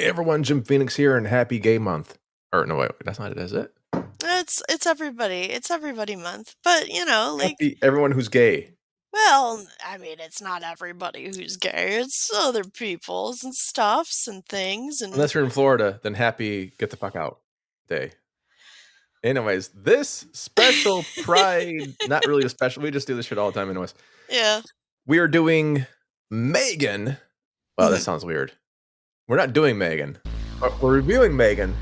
Hey everyone, Jim Phoenix here, and happy gay month. Or no, wait, that's not it, is it? It's everybody. It's everybody month. But, Happy everyone who's gay. well, I mean, it's not everybody who's gay. It's other peoples and stuffs and things and Unless you're in Florida, then happy get the fuck out day. Anyways, this special Pride, not really a special, we just do this shit all the time anyways. yeah. We are doing Megan. Wow, that Mhm. sounds weird. We're not doing Megan, but we're reviewing Megan.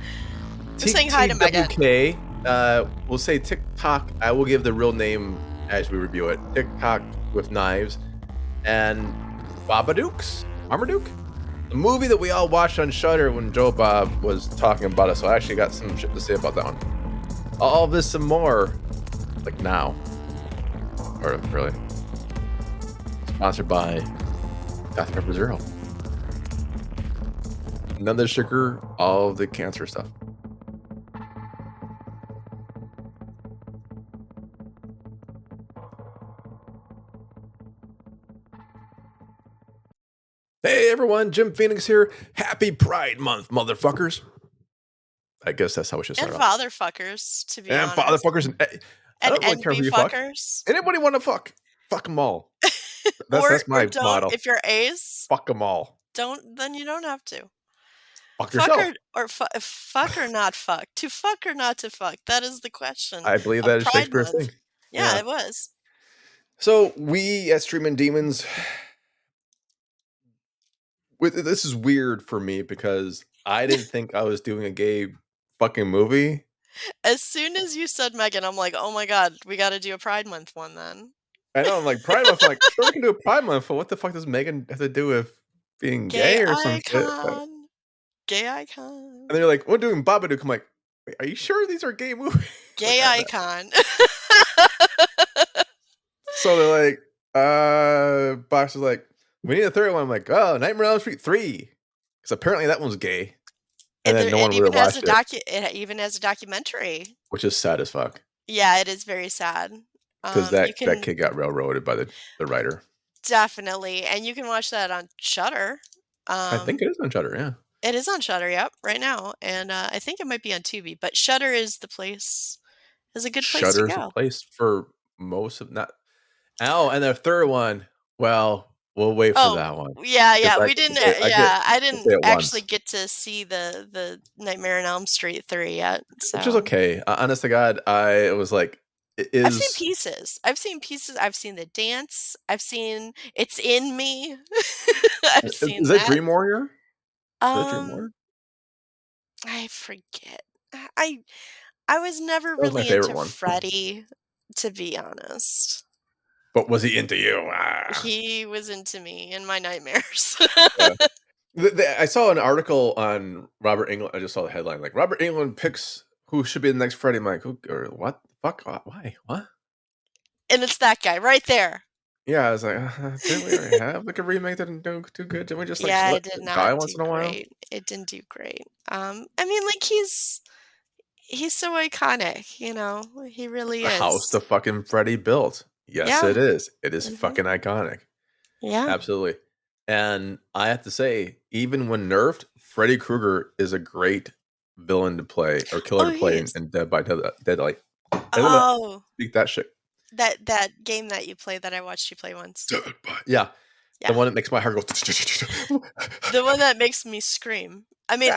We're saying hi to Megan. TWK, we'll say TikTok. I will give the real name as we review it. TikTok with Knives. And Babadook's Marmaduke? The movie that we all watched on Shudder when Joe Bob was talking about it, so I actually got some shit to say about that one. All this and more, like now. Or really. Sponsored by Dr. Pepper Zero. None of the sugar, all of the cancer stuff. Hey everyone, Jim Phoenix here. Happy Pride Month, motherfuckers. I guess that's how we should start And off. fatherfuckers, to be And honest. fatherfuckers. And I And don't really care who NB you fuck. fuckers. Anybody want to fuck? Fuck them all. or That's my don't, motto. if you're ace, Fuck them all. then you don't have to. Fuck Fuck yourself. fuck or not fuck. To fuck or not to fuck. That is the question. I believe of that is Pride Shakespeare's Month. thing. Yeah, it was. So we at Streamin Demons, this is weird for me because I didn't think I was doing a gay fucking movie. As soon as you said Megan, I'm like, oh my god, we got to do a Pride Month one then. I know, I'm like, Pride Month, I'm like, sure we can do a Pride Month, but what the fuck does Megan have to do with being gay or some shit? Icon. Gay icon. And they're like, we're doing Babadook. I'm like, wait, are you sure these are gay movies? Gay icon. So they're like, Box is like, we need a third one. I'm like, oh, Nightmare on Elm Street 3. Because apparently that one's gay. And then no one really watched it. It even has a documentary. Which is sad as fuck. Yeah, it is very sad. Because that kid got railroaded by the writer. Definitely. And you can watch that on Shudder. I think it is on Shudder, yeah. It is on Shudder, yep, right now. And I think it might be on Tubi. But Shudder is the place, is a good place to Shudder's go. a place for most of not. Oh, and the third one, well, we'll wait for that one. Yeah, we didn't. I didn't actually get to see the Nightmare on Elm Street 3 yet. So. Which is okay. Honest to God, I was like, I've seen pieces. I've seen the dance. I've seen It's in Me. I've seen is that Dream Warrior? I forget. I was never really into Freddy, to be honest. But was he into you? He was into me in my nightmares. I saw an article on Robert Englund. I just saw the headline, like, Robert Englund picks who should be the next Freddy. I'm like, or what? Fuck? Why? What? And it's that guy right there. Yeah, I was like, didn't we already have like a remake that didn't do too good? Didn't we just like it did not die once in a while? It didn't do great. I mean, like he's so iconic, you know. He really is. The house the fucking Freddy built. Yes, it is. It is fucking iconic. Yeah. Absolutely. And I have to say, even when nerfed, Freddy Krueger is a great villain to play or killer to play in Dead by Daylight. Oh. Speak that shit. That game that you played that I watched you play once. Yeah. The one that makes my heart go. The one that makes me scream. I mean,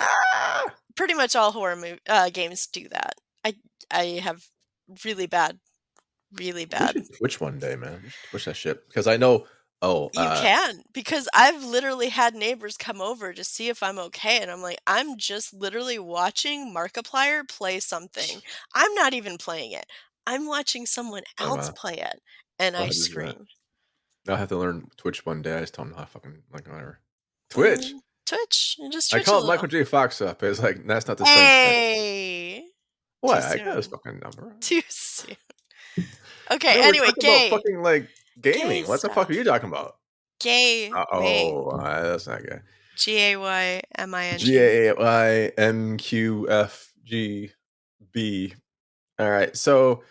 pretty much all horror games do that. I have really bad. We should Twitch one day, man. We should Twitch that shit. Because I know, you can. Because I've literally had neighbors come over to see if I'm okay. And I'm like, I'm just literally watching Markiplier play something. I'm not even playing it. I'm watching someone else play it. And I scream. I'll have to learn Twitch one day. I just don't know how fucking, like, whatever. Twitch? Twitch. Just Twitch. I call it Michael J. Fox up. It's like, that's not the same thing. What? I got his fucking number. Too soon. Okay, anyway, gay. About fucking, like, gaming. What the fuck are you talking about? Gay. That's not gay. GAYMING. GAYMQFGB. All right. So,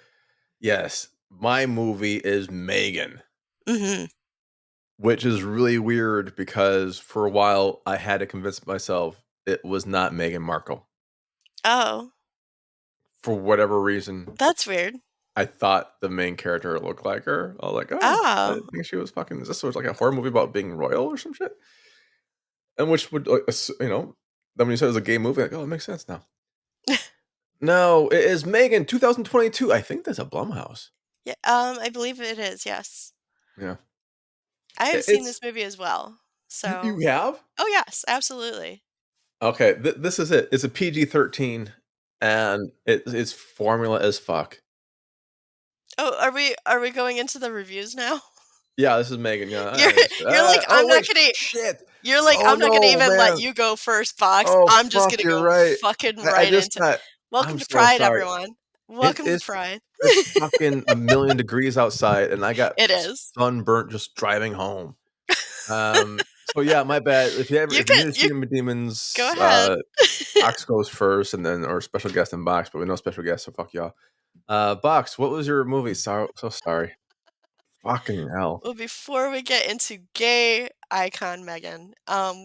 yes, my movie is Megan. Mm-hmm. Which is really weird because for a while I had to convince myself it was not Meghan Markle. Oh, For whatever reason, that's weird. I thought the main character looked like her. I was like, "Oh, I Oh. didn't think she was fucking." This was like a horror movie about being royal or some shit. And which would, then when you said it was a gay movie, like, oh, it makes sense now. No, it is Megan 2022. I think that's a Blumhouse. Yeah, I believe it is, yes. Yeah. I have seen It's this movie as well. you So have? oh, yes, absolutely. Okay, this is it. It's a PG-13 and it's formula as fuck. Oh, are we going into the reviews now? Yeah, this is Megan. Yeah. You're you're like, Oh "I'm not wait, gonna." shit. You're like, Oh "I'm not gonna no, even let man. you go first, Box. Oh I'm just fuck, gonna you're go right. fucking I right just into." got. Welcome I'm to so Pride, sorry. everyone. It Welcome to is Pride. it's fucking a million degrees outside, and I got It is. sunburnt just driving home. So yeah, my bad. You If you're can new to you Streamin go Demons, ahead. Box goes first, and then or special guest and Box, but we no special guest, so fuck y'all. Box, what was your movie? So sorry. Fucking hell. Well, before we get into gay icon Megan,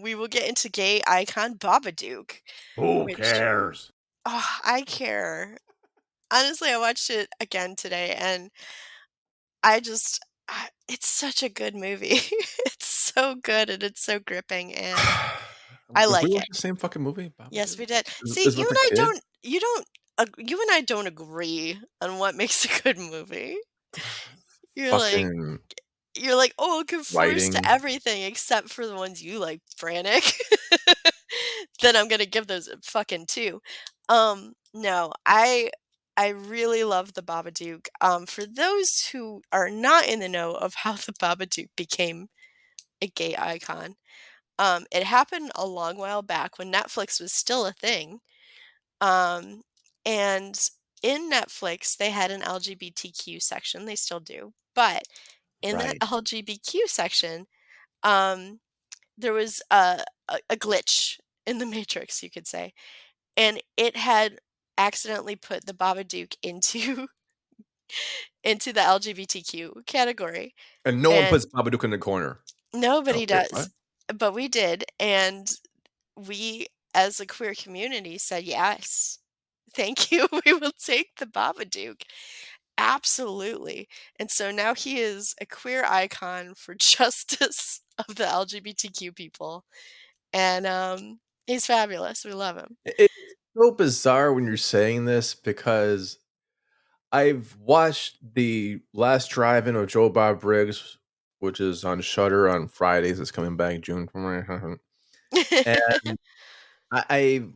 we will get into gay icon Babadook, Who which cares? oh, I care. Honestly, I watched it again today and it's such a good movie. It's so good and it's so gripping and I Did we like watch it. the same fucking movie, Yes, Babadook? we did. See, Is with the kid? you and I don't agree on what makes a good movie. You're like Fucking you're like, "Oh, it conforms to writing. everything except for the ones you like, Frantic." Then I'm gonna give those a fucking 2. No, I really love the Babadook. For those who are not in the know of how the Babadook became a gay icon, it happened a long while back when Netflix was still a thing. Um, and in Netflix, they had an LGBTQ section, they still do, but in that Right. LGBTQ section, um, there was a glitch in the matrix, you could say, and it had accidentally put the Babadook into into the LGBTQ category, And no one and puts Babadook in the corner. Oh, nobody wait, what? does, but we did, and we, as a queer community, said, "Yes, thank you, we will take the Babadook." Absolutely, and so now he is a queer icon for justice of the LGBTQ people, and, he's fabulous, we love him. It's so bizarre when you're saying this because I've watched the last drive-in of Joe Bob Briggs, which is on Shudder on Fridays. It's coming back June. And I've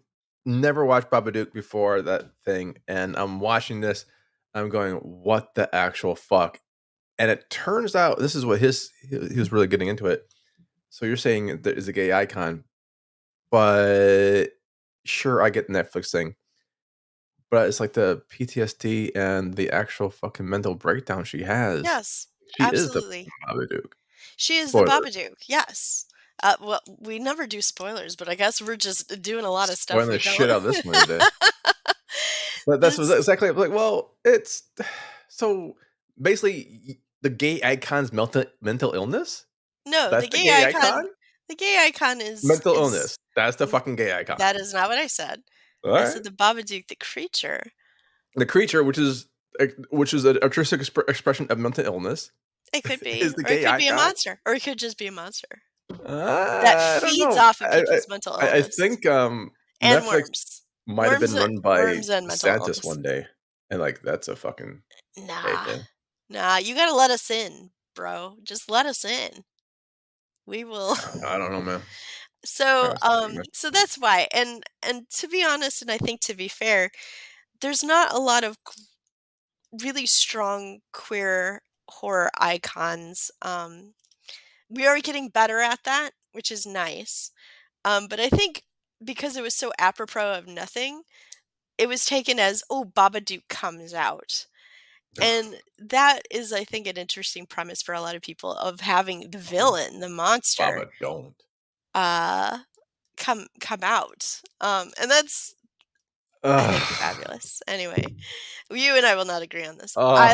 never watched Babadook before that thing, and I'm watching this. I'm going, what the actual fuck? And it turns out this is what he was really getting into it. So you're saying there is a gay icon, but sure, I get the Netflix thing, but it's like the PTSD and the actual fucking mental breakdown she has. Yes, She is the absolutely. Babadook. She is the Spoilers. Babadook, yes. Well, we never do spoilers, but I guess we're just doing a lot of stuff Spoiling we the shit don't. out of this movie today. But that's That's exactly like, well, it's so basically the gay icon's mental illness. no, That's the gay icon. the gay icon Mental is illness. That's the n fucking gay icon. that is not what I said. All I right. said the Babadook, the creature. The creature, which is an artistic expression of mental illness, It could is be, the or it gay could be a icon. monster, or it could just be a monster that I don't feeds know. off of people's mental I illness. think And Netflix worms. might have been run by Worms and mental DeSantis illness. one day, and like that's a fucking gay Nah. thing. Nah, you gotta let us in, bro. Just let us in. We will. I don't know, man. So, That's pretty much so that's why, and to be honest, and I think to be fair, there's not a lot of really strong queer horror icons. We are getting better at that, which is nice. But I think because it was so apropos of nothing, it was taken as, "Oh, Babadook comes out." And that is, I think, an interesting premise for a lot of people of having the fucking villain, the monster, Baba don't. uh, come out. And that's, I think, Ugh. fabulous. Anyway, you and I will not agree on this. Ugh. I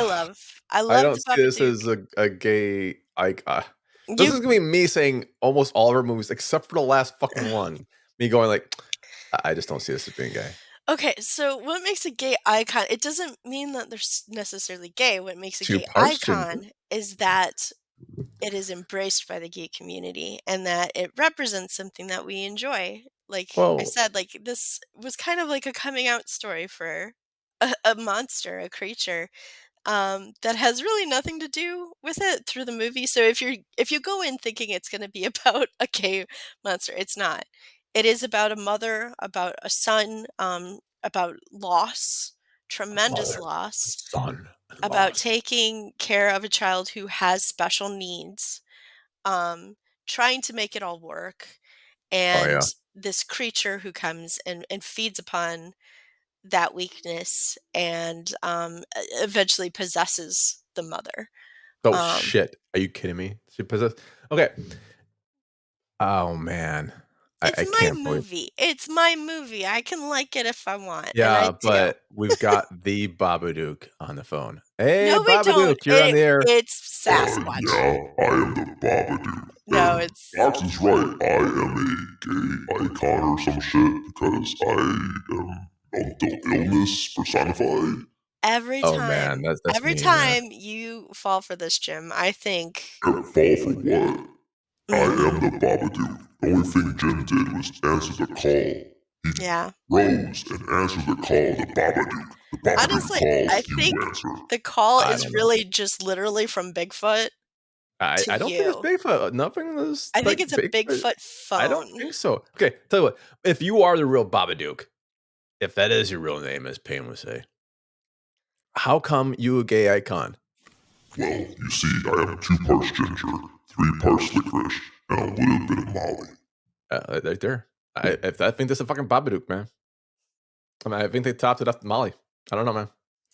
I love don't the see this Babadook. as a gay this You is gonna be me saying almost all of our movies except for the last fucking one. Me going like, I just don't see this as being gay. Okay, so what makes a gay icon it doesn't mean that they're necessarily gay. What makes a Two gay parts ginger. icon is that it is embraced by the gay community and that it represents something that we enjoy. Like I Well, said, like this was kind of like a coming out story for a monster, a creature that has really nothing to do with it through the movie. So if you go in thinking it's going to be about a gay monster, it's not. It is about a mother, about a son, about loss, a tremendous mother, a loss, son, and about loss. taking care of a child who has special needs, um, trying to make it all work, Oh and yeah. this creature who comes and feeds upon that weakness and eventually possesses the mother. Oh Um, shit. Are you kidding me? She possessed. Okay. Oh man. it's I my can't believe. movie. It's my movie. I can like it if I want, and I Yeah, do. but we've got the Babadook on the phone. Hey, No, we don't. Babadook, you're on the air. It's Sasquatch. Yeah, I am the Babadook. No, And it's Fox is right, I am a gay icon or some shit because I am mental illness personified. Oh man, that's every mean, man. time you fall for this, Jim, I think, And fall for what? I mhm, am the Babadook. The only thing Jim did was answer the call. He yeah. rose and answered the call, the Babadook. The Babadook Honestly, I calls, think you answer. the call I is don't know. really just literally from Bigfoot to I don't think it's you. Bigfoot. Nothing is I think like it's a Bigfoot. Bigfoot I don't phone. think so. Okay, tell you what. If you are the real Babadook, if that is your real name, as Payne would say, how come you a gay icon? Well, you see, I am 2 parts ginger, 3 parts licorice, and a little bit of Molly. Right there. I think that's a fucking Babadook, man. I mean, I think they topped it up to Molly. I don't know, man.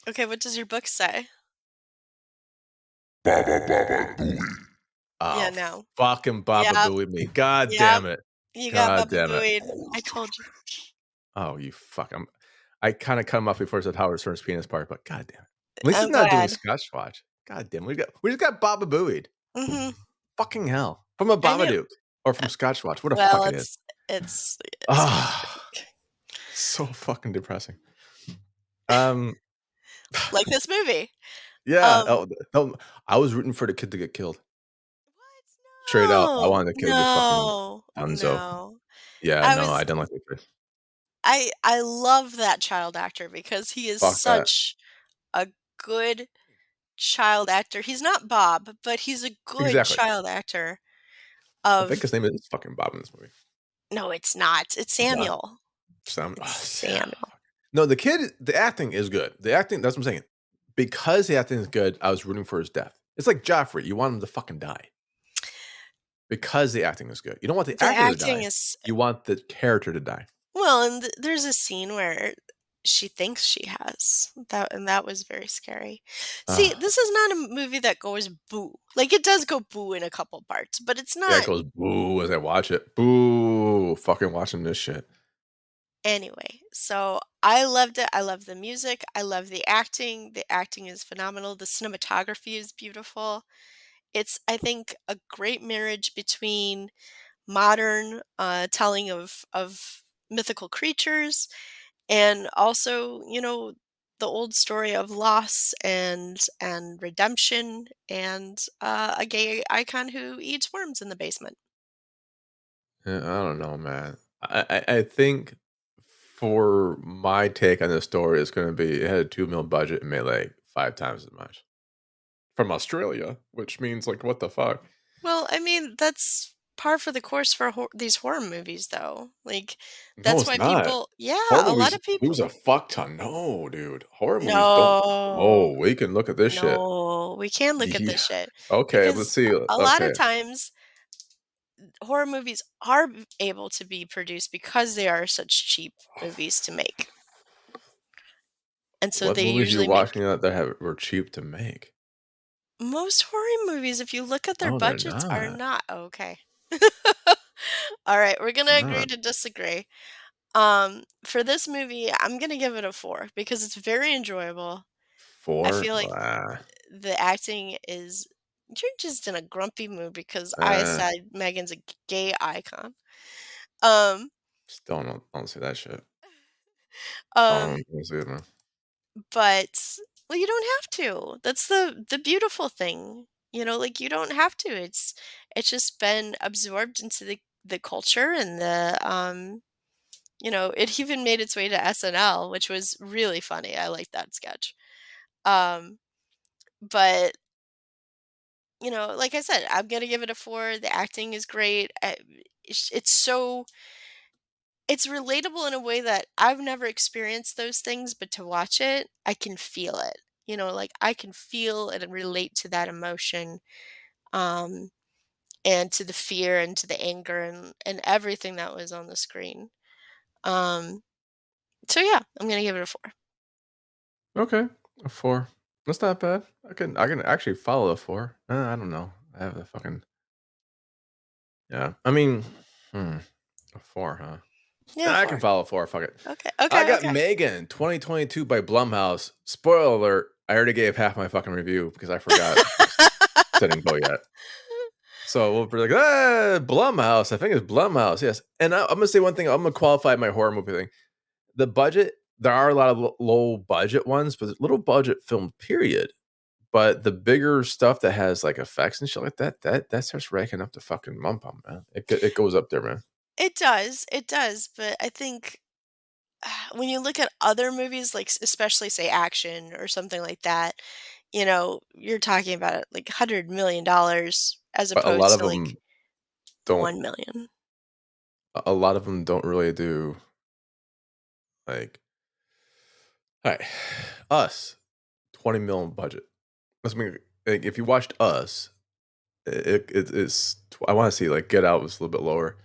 Okay, what does your book say? Baba Baba Booey. Yeah, Oh, no. fucking Baba Yep, Booey me. God yep, damn it. you got God Baba damn it. Booey. Howard I Stern's told you. penis. Oh, you fuck. I kind of cut him off before I said Howard Stern's penis part, but god damn it. At least he's Oh, go not doing ahead. Scotch Watch. God damn. We just got Baba Booeyed. Mhm. Fucking hell. From a I knew. Babadook. Or Uh, from Scotch Watch. What the fuck well, it is. it's Ah, so fucking depressing. Um, like this movie. yeah. Um, Oh, no, I was rooting for the kid to get killed. what? Straight up. I No. wanted the kid to be fucking No. Dunzo. No. Yeah, I no, was I didn't like the kid. I love that child actor because he is Fuck that. such a good child actor. He's not Bob, but he's a good Exactly. child actor I think of his name is fucking Bob in this movie. no, it's not. It's It's not. Samuel. Sam. It's Oh, Samuel. no, the kid, the acting is good. The acting, that's what I'm saying. Because the acting is good, I was rooting for his death. It's like Joffrey. You want him to fucking die because the acting is good. You don't want the The actor to acting die. is You want the character to die. well, and there's a scene where she thinks she has that, and that was very scary. See, Ah, this is not a movie that goes boo. Like it does go boo in a couple parts, but it's yeah, it not goes boo as I watch it. Boo, fucking watching this shit. anyway. So I loved it. I love the music. I love the acting. The acting is phenomenal. The cinematography is beautiful. It's, I think, a great marriage between modern telling of mythical creatures and also, the old story of loss and redemption and a gay icon who eats worms in the basement. Yeah, I don't know, man. I think for my take on this story, it's going to be it had a 2 mil budget and made like 5 times as much from Australia, which means like what the fuck? Well, I mean, that's par for the course for these horror movies, though. Like, No, that's it's why not. people, yeah, Horror a lot movies of people. lose a fuck ton. No, dude. Horror movies don't. No, Oh, we can look at this shit. no, we can look at Yeah. this shit Okay, let's because see. a lot Okay. of times horror movies are able to be produced because they are such cheap movies to make. And so What they movies you usually make watching that were cheap to make? most horror movies, if you look at their No, they're budgets, are not. not okay. All right, we're gonna agree Not. to disagree. For this movie, I'm gonna give it a 4 because it's very enjoyable. I 4? feel like Blah. the acting is you're just in a grumpy mood because I Uh, said Megan's a gay icon. Um, Still don't see that shit. Um, Don't see it, man. but well, you don't have to. That's the beautiful thing. Like you don't have to. It's just been absorbed into the culture and it even made its way to SNL, which was really funny. I like that sketch. Um, but like I said, I'm gonna give it a 4. The acting is great. It's relatable in a way that I've never experienced those things, but to watch it, I can feel it. Like I can feel and relate to that emotion, um, and to the fear and to the anger and everything that was on the screen. Um, so yeah, I'm gonna give it a 4. Okay, a 4. That's not bad. I can actually follow a 4. I don't know. I have the fucking yeah. I mean, a 4, huh? Yeah, Nah, I can 4. follow a 4. Fuck it. Okay, I okay, got okay. Megan 2022 by Blumhouse. Spoiler alert! I already gave half my fucking review because I forgot. So I didn't go yet. So we'll be like, Blumhouse. I think it's Blumhouse. Yes. And I'm gonna say one thing. I'm gonna qualify my horror movie thing. The budget. There are a lot of low budget ones, but little budget film. Period. But the bigger stuff that has like effects and shit like that starts racking up the fucking mum pum, man. It goes up there, man. It does, but I think when you look at other movies, like especially say action or something like that, you're talking about like $100 million as But a lot opposed of to like them don't. 1 million. A lot of them don't really do like. All right, Us 20 million budget. Let's make like if you watched Us, it is. I want to see like Get Out was a little bit lower.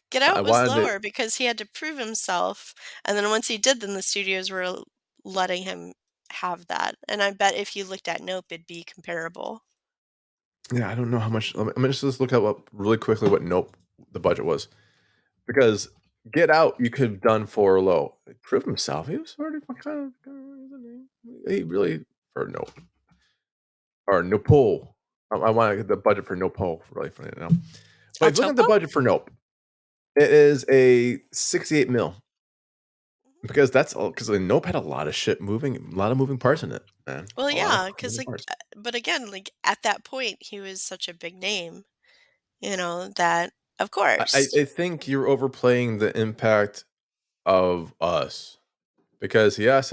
Get I Out was wanted it. lower because he had to prove himself, and then once he did, then the studios were letting him have that. And I bet if you looked at Nope, it'd be comparable. Yeah, I don't know how much. Let me just look at what really quickly what Nope the budget was because Get Out you could have done for low. Prove himself. He was already kind of he really for Nope or Nope. I want to get the budget for Nope really funny now. But if you look at the Topo? budget for Nope, it is a 68 mil because that's all because Nope had a lot of shit moving, a lot of moving parts in it, man. Well, A lot of yeah, because moving like, parts. but again, like at that point, he was such a big name, that of course. I think you're overplaying the impact of Us because yes,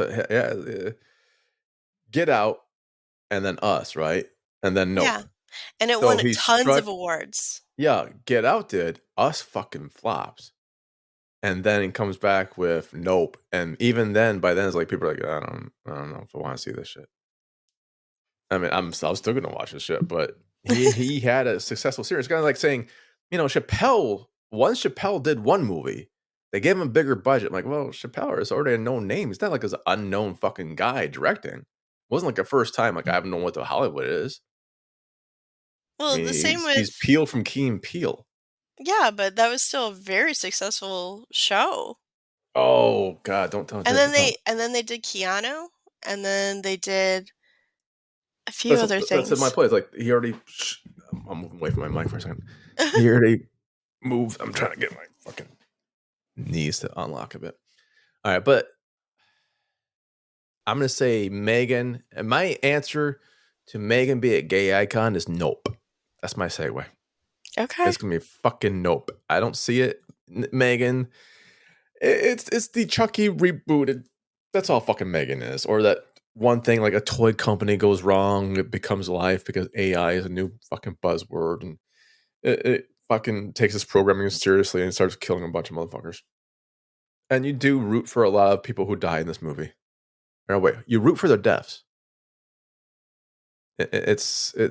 Get Out and then Us, right? And then Nope. Yeah, and it So won he tons of struck. awards. Yeah, Get Out did. Us fucking flops. And then he comes back with Nope. And even then, by then, it's like people are like, I don't know if I want to see this shit. I mean, I'm still gonna watch this shit, but he had a successful series. It's kind of like saying, Chappelle. Once Chappelle did one movie, they gave him a bigger budget. I'm like, well, Chappelle is already a known name. He's not like this unknown fucking guy directing. It wasn't like a first time. Like I haven't known what the Hollywood is. I Well, mean, the same he's with Peel from Key and Peele. yeah, but that was still a very successful show. Oh God, don't And then don't. they did Keanu, and then they did a few That's other that's my things. point. It's like he already. I'm moving away from my mic for a second. He already moved. I'm trying to get my fucking knees to unlock a bit. All right, but I'm gonna say Megan, and my answer to Megan be a gay icon is nope. That's my segue. Okay. It's gonna be a fucking nope. I don't see it, Megan. It's the Chucky rebooted. That's all fucking Megan is, or that one thing like a toy company goes wrong, it becomes life because AI is a new fucking buzzword, and it fucking takes its programming seriously and starts killing a bunch of motherfuckers. And you do root for a lot of people who die in this movie. Or wait, you root for their deaths. It's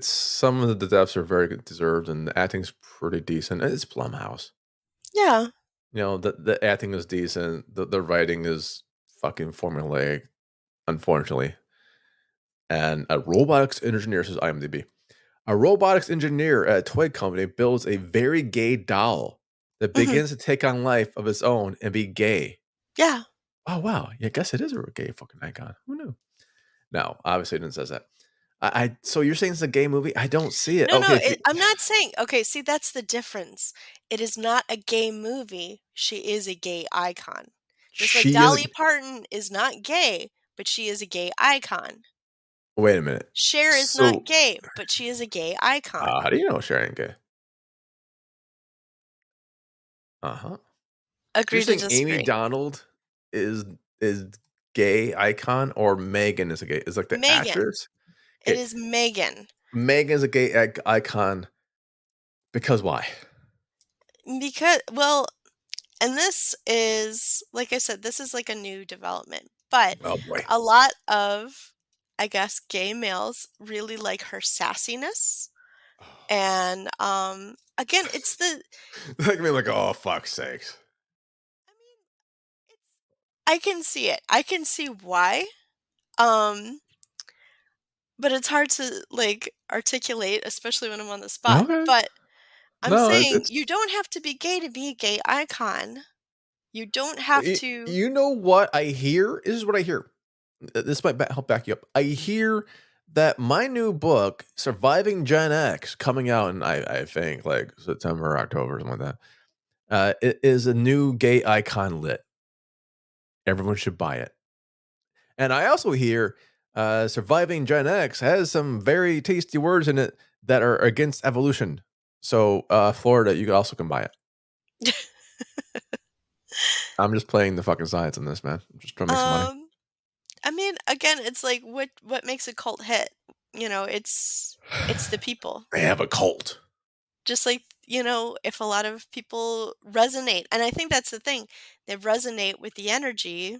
some of the deaths are very good deserved, and the acting's pretty decent. It's Blumhouse. Yeah. The acting is decent. The writing is fucking formulaic, unfortunately. And a robotics engineer says IMDb. A robotics engineer at a toy company builds a very gay doll that Mhm. begins to take on life of its own and be gay. Yeah. Oh wow, yeah, I guess it is a gay fucking icon. Who knew? No, obviously it didn't says that. So you're saying it's a gay movie? I don't see it. No, no, Okay, I'm not saying okay, see, that's the difference. It is not a gay movie. She is a gay icon. Just like she is. Dolly Parton is not gay, but she is a gay icon. Wait a minute. Cher is not So, gay, but she is a gay icon. how do you know Sharon gay? Uh-huh. You're Agree to saying Amy disagree. Donald is is gay icon or Megan is a gay is like the Megan. actress? It Okay, is Megan. Megan is a gay icon because why? Because well, and this is like I said, this is like a new development, but Oh boy. a lot of I guess gay males really like her sassiness. And again, it's the Like me like, oh fuck sakes. I mean, it's I can see it. I can see why. Um but it's hard to like articulate, especially when I'm on the spot. Okay. But I'm No, saying it's you don't have to be gay to be a gay icon. You don't have to. you know what I hear? This is what I hear. This might help back you up. I hear that my new book, Surviving Gen X, coming out in I think like September, or October, something like that. It is a new gay icon lit. Everyone should buy it. And I also hear Surviving Gen X has some very tasty words in it that are against evolution. So Florida, you also can buy it. I'm just playing the fucking science on this, man. I'm just trying to make some money. um I mean, again, it's like what makes a cult hit? It's the people. They have a cult. Just like, if a lot of people resonate, and I think that's the thing, they resonate with the energy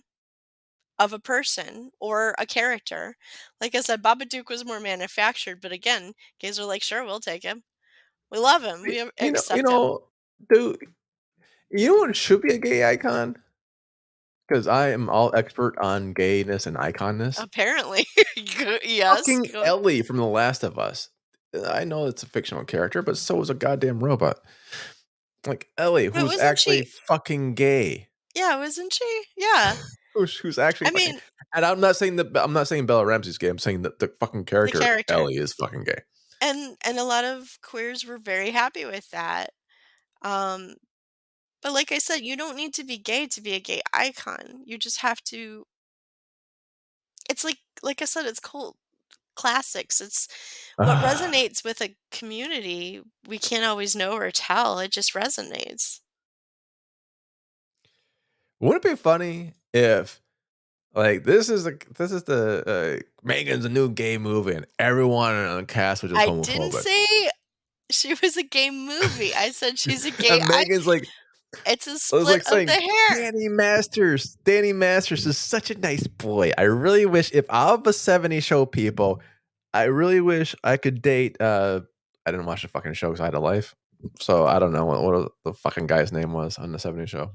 of a person or a character. Like I said, Babadook was more manufactured, but again, gays are like, sure, we'll take him. We love him. We You accept him. know, dude. You know what should be a gay icon? Because I am all expert on gayness and iconness. Apparently. Yes. Fucking Ellie from The Last of Us. I know it's a fictional character, but so is a goddamn robot. Like Ellie, But who's wasn't actually she? fucking gay. Yeah, wasn't she? Yeah. Who's actually I fucking. mean, And I'm not saying Bella Ramsey's gay. I'm saying that the fucking the character character. Ellie is fucking gay. And a lot of queers were very happy with that. Um, but like I said, you don't need to be gay to be a gay icon. You just have to. It's like I said, it's cult classics. It's what Ah. resonates with a community. We can't always know or tell. It just resonates. Wouldn't it be funny if like this is the Megan's a new gay movie and everyone on the cast was just I didn't homophobic. say she was a gay movie. I said she's a gay And Megan's like it's a I was split like of the saying, hair. Danny Masters is such a nice boy. I really wish if all the 70 show people, I really wish I could date I didn't watch the fucking show because I had a life. So I don't know what the fucking guy's name was on the 70 show.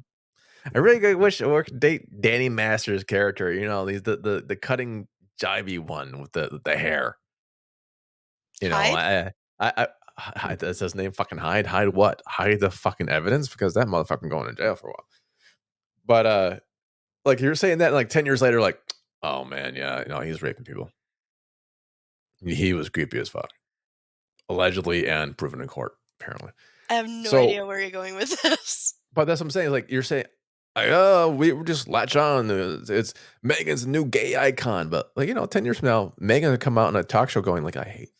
I really wish I could date Danny Masters' character, you know, he's the cutting jivey one with the hair. You know, Hyde? that's his name fucking Hyde. Hide what? Hide the fucking evidence because that motherfucker going to jail for a while. But like you're saying that like 10 years later, like, oh man, yeah, he's raping people. He was creepy as fuck. Allegedly and proven in court, apparently. I have no So, idea where you're going with this. but that's what I'm saying. Like you're saying, like, oh, we were just latch on. It's Megan's new gay icon. But like, 10 years from now, Megan will come out in a talk show going, like, I hate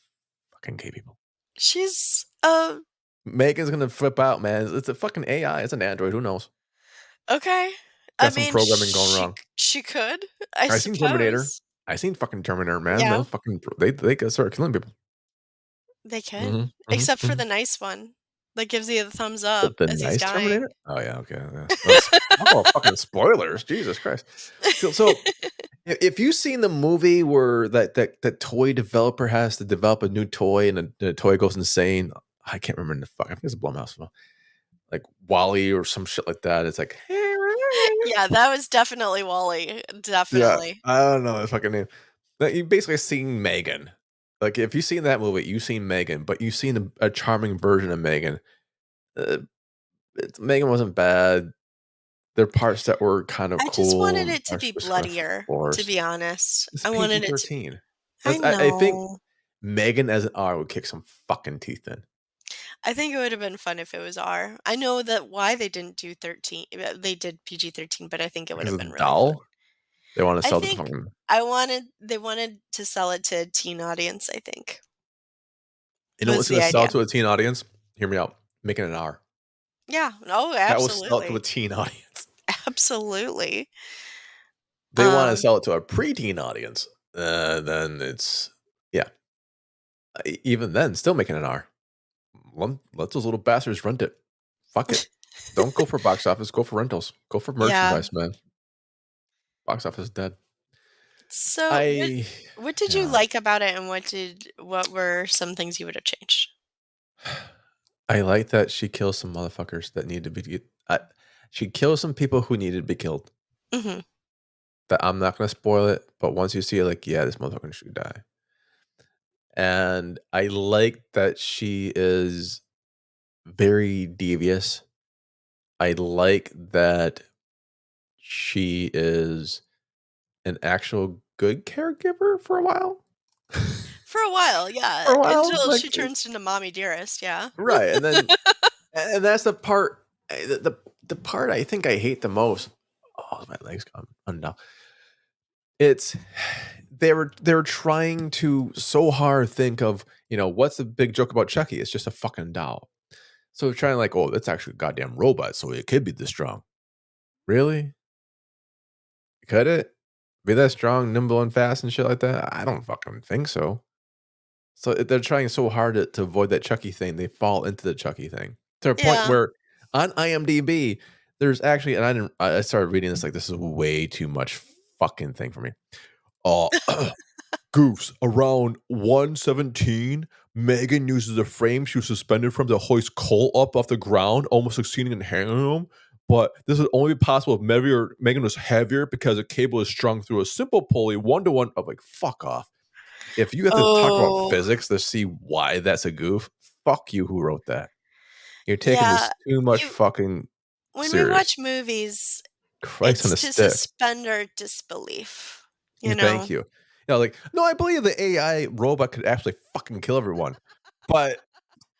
fucking gay people. She's Megan's gonna flip out, man. It's a fucking AI. It's an android. Who knows? okay. I Got some mean, programming going wrong. she could, I I seen Terminator. suppose. I seen fucking Terminator, man. Yeah, Those fucking they could start killing people. they could. Hmm. Hmm. Except for Hmm. the nice one that gives you the thumbs up The as he's nice dying. Terminator. Oh yeah, okay. Yeah. Oh, fucking spoilers. Jesus Christ. So if you've seen the movie where that toy developer has to develop a new toy and the toy goes insane, I can't remember the fuck. I think it's a Blumhouse film, like Wally or some shit like that. It's like, Yeah, that was definitely Wally. yeah, Definitely. I don't know the fucking name. That you basically seen Megan. Like if you've seen that movie, you've seen Megan, but you've seen a charming version of Megan. Uh, Megan wasn't bad. There are parts that were kind of I just cool, wanted and it to parts be was kind of bloodier, to forced. be honest. It's I wanted it to PG-13. I I think know. Megan as an R would kick some fucking teeth in. I think it would have been fun if it was R. I know that why they didn't do 13. They did PG-13, but I think it would Because have it's been a really fun. doll. They want to I sell the think fucking. they wanted to sell it to a teen audience, I think. You know Was what's the going to sell idea. to a teen audience? Hear me out. Making an R. Yeah. Oh, That will sell it to a absolutely. teen audience. Absolutely. They want to sell it to a preteen audience. Then it's even then still making an R. Let those little bastards rent it. Fuck it. Don't go for box office. Go for rentals. Go for Yeah. merchandise, man. Box office is dead. So what did you like about it, and what were some things you would have changed? I like that she kills some motherfuckers that need to be. She kills some people who needed to be killed. Mm-hmm. That I'm not going to spoil it, but once you see it, like, yeah, this motherfucker should die. And I like that she is very devious. I like that she is an actual good caregiver for a while. For a while, yeah. For a while, Until like, she turns into Mommy Dearest, yeah. right, and then and that's the part. The part I think I hate the most. Oh, my legs gone undone. It's they were trying to so hard think of, what's the big joke about Chucky? It's just a fucking doll. So they're trying like, oh, that's actually a goddamn robot, so it could be this strong. Really? Could it be that strong, nimble, and fast and shit like that? I don't fucking think so. So they're trying so hard to avoid that Chucky thing. They fall into the Chucky thing to a point Yeah. where on IMDb, there's actually, and I started reading this like this is way too much fucking thing for me. Goofs around 117. Megan uses a frame she was suspended from to hoist Cole up off the ground, almost succeeding in hanging him. But this would only be possible if Megan was heavier because a cable is strung through a simple pulley 1-to-1. I'm like, fuck off. If you have to talk about physics to see why that's a goof, fuck you who wrote that. You're taking this too much fucking When serious. we watch movies, Christ on a it's to stick. suspend our disbelief. Thank you. Like, no, I believe the AI robot could actually fucking kill everyone. But,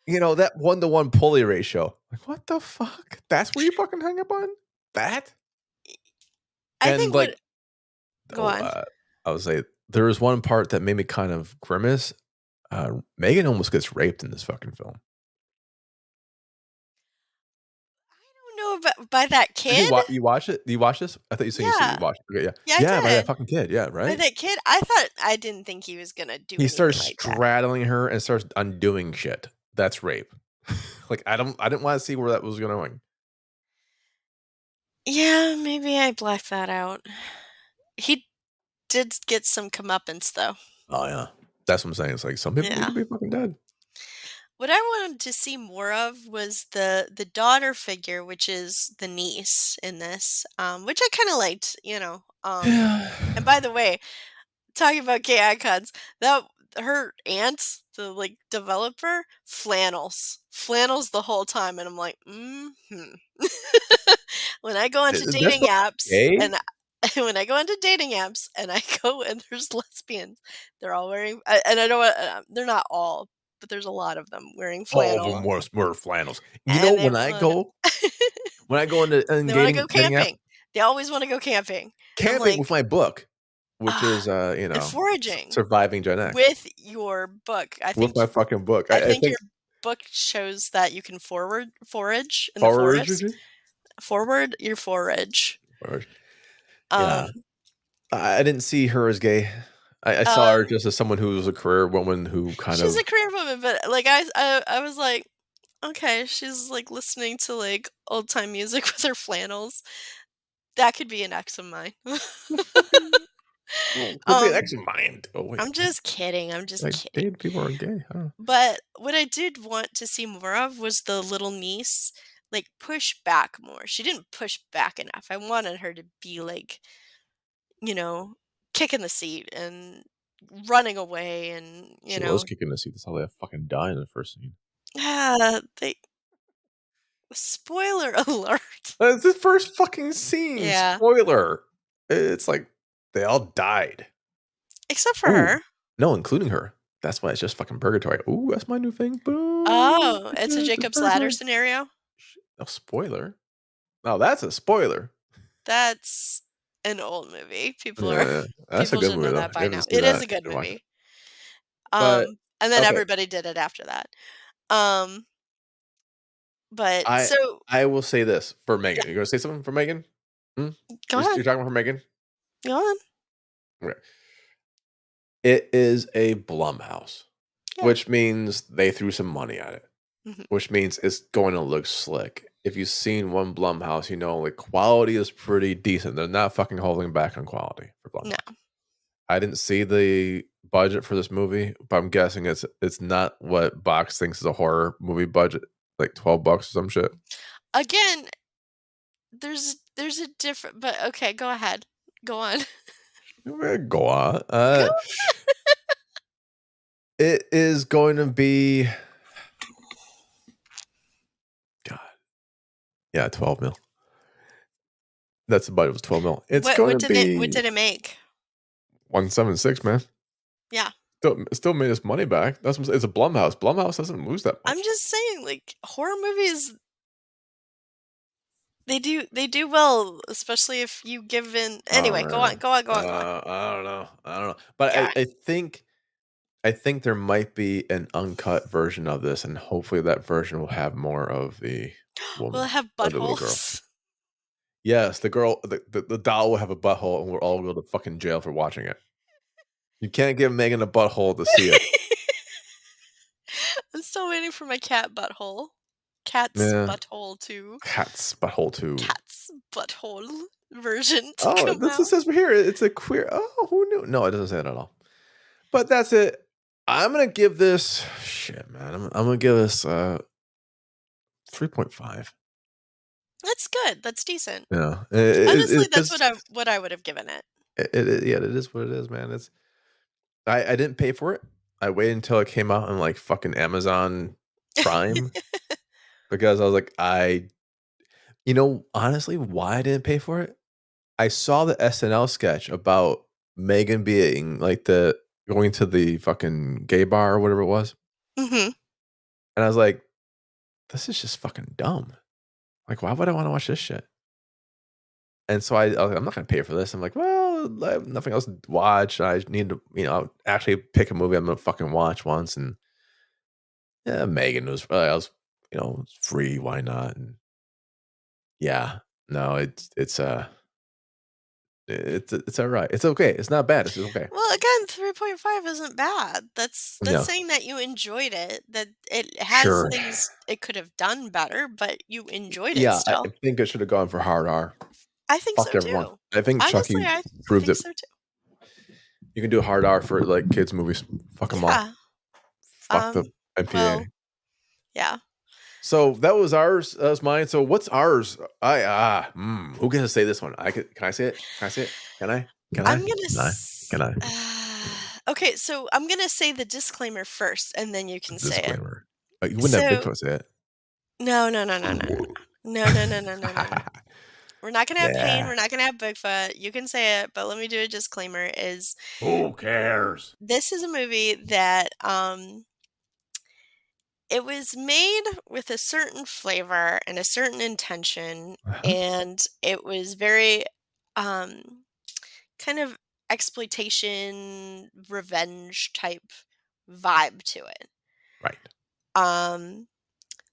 that 1-to-1 pulley ratio. Like, what the fuck? That's what you fucking hung up on? That? I think like, go on. I would say there was one part that made me kind of grimace. Megan almost gets raped in this fucking film. I don't know by that kid. Did you watch it? Do you watch this? I thought you said you watched it. Okay, yeah. Yeah, I by that did. fucking kid. Yeah, right? By that kid, I didn't think he was gonna do He anything starts like that. straddling her and starts undoing shit. That's rape. Like, I didn't want to see where that was going. Yeah, maybe I blacked that out. He did get some comeuppance, though. Oh, yeah. That's what I'm saying. It's like some people need to be fucking dead. What I wanted to see more of was the daughter figure, which is the niece in this, which I kind of liked, And by the way, talking about gay icons, that her aunt, the developer, flannels the whole time, and I'm like, when I go into dating apps and when I go into dating apps and I go and there's lesbians, they're all wearing, and I don't, they're not all, but there's a lot of them wearing flannels. All of them were flannels. When I go into they want to go camping. They always want to go camping. Camping with my book, which is foraging, surviving Gen X. With your book, I think. With my fucking book, I think your book shows that you can forage in the forest. Forward your forage. Yeah. I didn't see her as gay. I saw her just as someone who was a career woman who she's a career woman, but I was like, okay, she's listening to old time music with her flannels. That could be an ex of mine. Could be an ex of mine. Oh, wait. I'm just kidding. Kidding. People are gay. I don't know. But what I did want to see more of was the little niece push back more. She didn't push back enough. I wanted her to be kicking the seat and running away, and she was kicking the seat. That's how they fucking die in the first scene. Spoiler alert. It's the first fucking scene. Yeah. Spoiler. It's like they all died. Except for her. No, including her. That's why it's just fucking purgatory. Ooh, that's my new thing. Boom. Oh, it's a It's Jacob's Ladder purgatory. scenario? A spoiler. No, that's a spoiler. That's an old movie. Yeah, that's a People good should movie know though. that If you by haven't now. seen It is that, a good you should watch it. movie. But And then okay, everybody did it after that. Um, but I so I will say this for Megan. You gonna say something for Megan? Hmm? go You're ahead. talking about for Megan? Go on. Okay. It is a Blumhouse, Yeah. which means they threw some money at it, Mhm. which means it's going to look slick. If you've seen one Blumhouse, you know like quality is pretty decent. They're not fucking holding back on quality for No. Blumhouse. I didn't see the budget for this movie, but I'm guessing it's not what Box thinks is a horror movie budget, like $12 or some shit. Again, there's a different but okay, go ahead. Go on. Go on. Go It is going to be God. Yeah, 12 mil. That's the budget was 12 mil. It's What going to what be did it make? 176, man. Yeah. Still made us money back. It's a Blumhouse. Blumhouse doesn't lose that I'm much. just saying, like, horror movies they do well, especially if you give in Oh anyway, go on, man. go on, go on, go on. I don't know. I don't know. But Go on. I think there might be an uncut version of this, and hopefully that version will have more of the Will it woman have or the little girl. buttholes? Yes, the girl, the doll will have a butthole, and we'll all go to fucking jail for watching it. You can't give Megan a butthole to see it. I'm still waiting for my cat butthole. Cat's Yeah, butthole too. cat's butthole too. Cat's butthole version to Oh, come this out. says here it's a queer. Oh, who knew? No, it doesn't say that at all. But that's it. I'm gonna give this shit, man. I'm gonna give this 3.5. That's good. That's decent. Yeah, Honestly, that's because what I would have given it. yeah, it is what it is, man. It's I didn't pay for it. I waited until it came out on like fucking Amazon Prime because I was like, honestly, why I didn't pay for it? I saw the SNL sketch about Megan being like going to the fucking gay bar or whatever it was, Mhm. and I was like, this is just fucking dumb. Like, why would I want to watch this shit? And so I was like, I'm not gonna pay for this. I'm like, well, I have nothing else to watch. I need to, actually pick a movie I'm gonna fucking watch once. And yeah, Megan was, I was, it's free. Why not? And yeah, no, it's all right. It's okay. It's not bad. It's just okay. Well, again, 3.5 isn't bad. That's No, saying that you enjoyed it, that it has sure. things it could have done better, but you enjoyed it Yeah, I still. think I should have gone for hard R. I think so Fucked everyone. too. I think Honestly, Chucky I proved think it. so too. You can do hard R for like kids movies. Fuck them all. Yeah. Fuck the MPA. Well, yeah. So that was ours. That was mine. So what's ours? Who gonna say this one? Can I say it? Can I say it? Can I? Can I? I'm gonna Can I? Can I? okay, so I'm gonna say the disclaimer first, and then you can say it. Disclaimer. You wouldn't have So Bigfoot say it. no, no, no, no, no, no, no, no, no, no, no, no, no. We're not gonna have pain. Yeah. We're not gonna have Bigfoot. You can say it, but let me do a disclaimer. Is Who cares? this is a movie that it was made with a certain flavor and a certain intention, Uh-huh. and it was very kind of exploitation revenge type vibe to it. Right.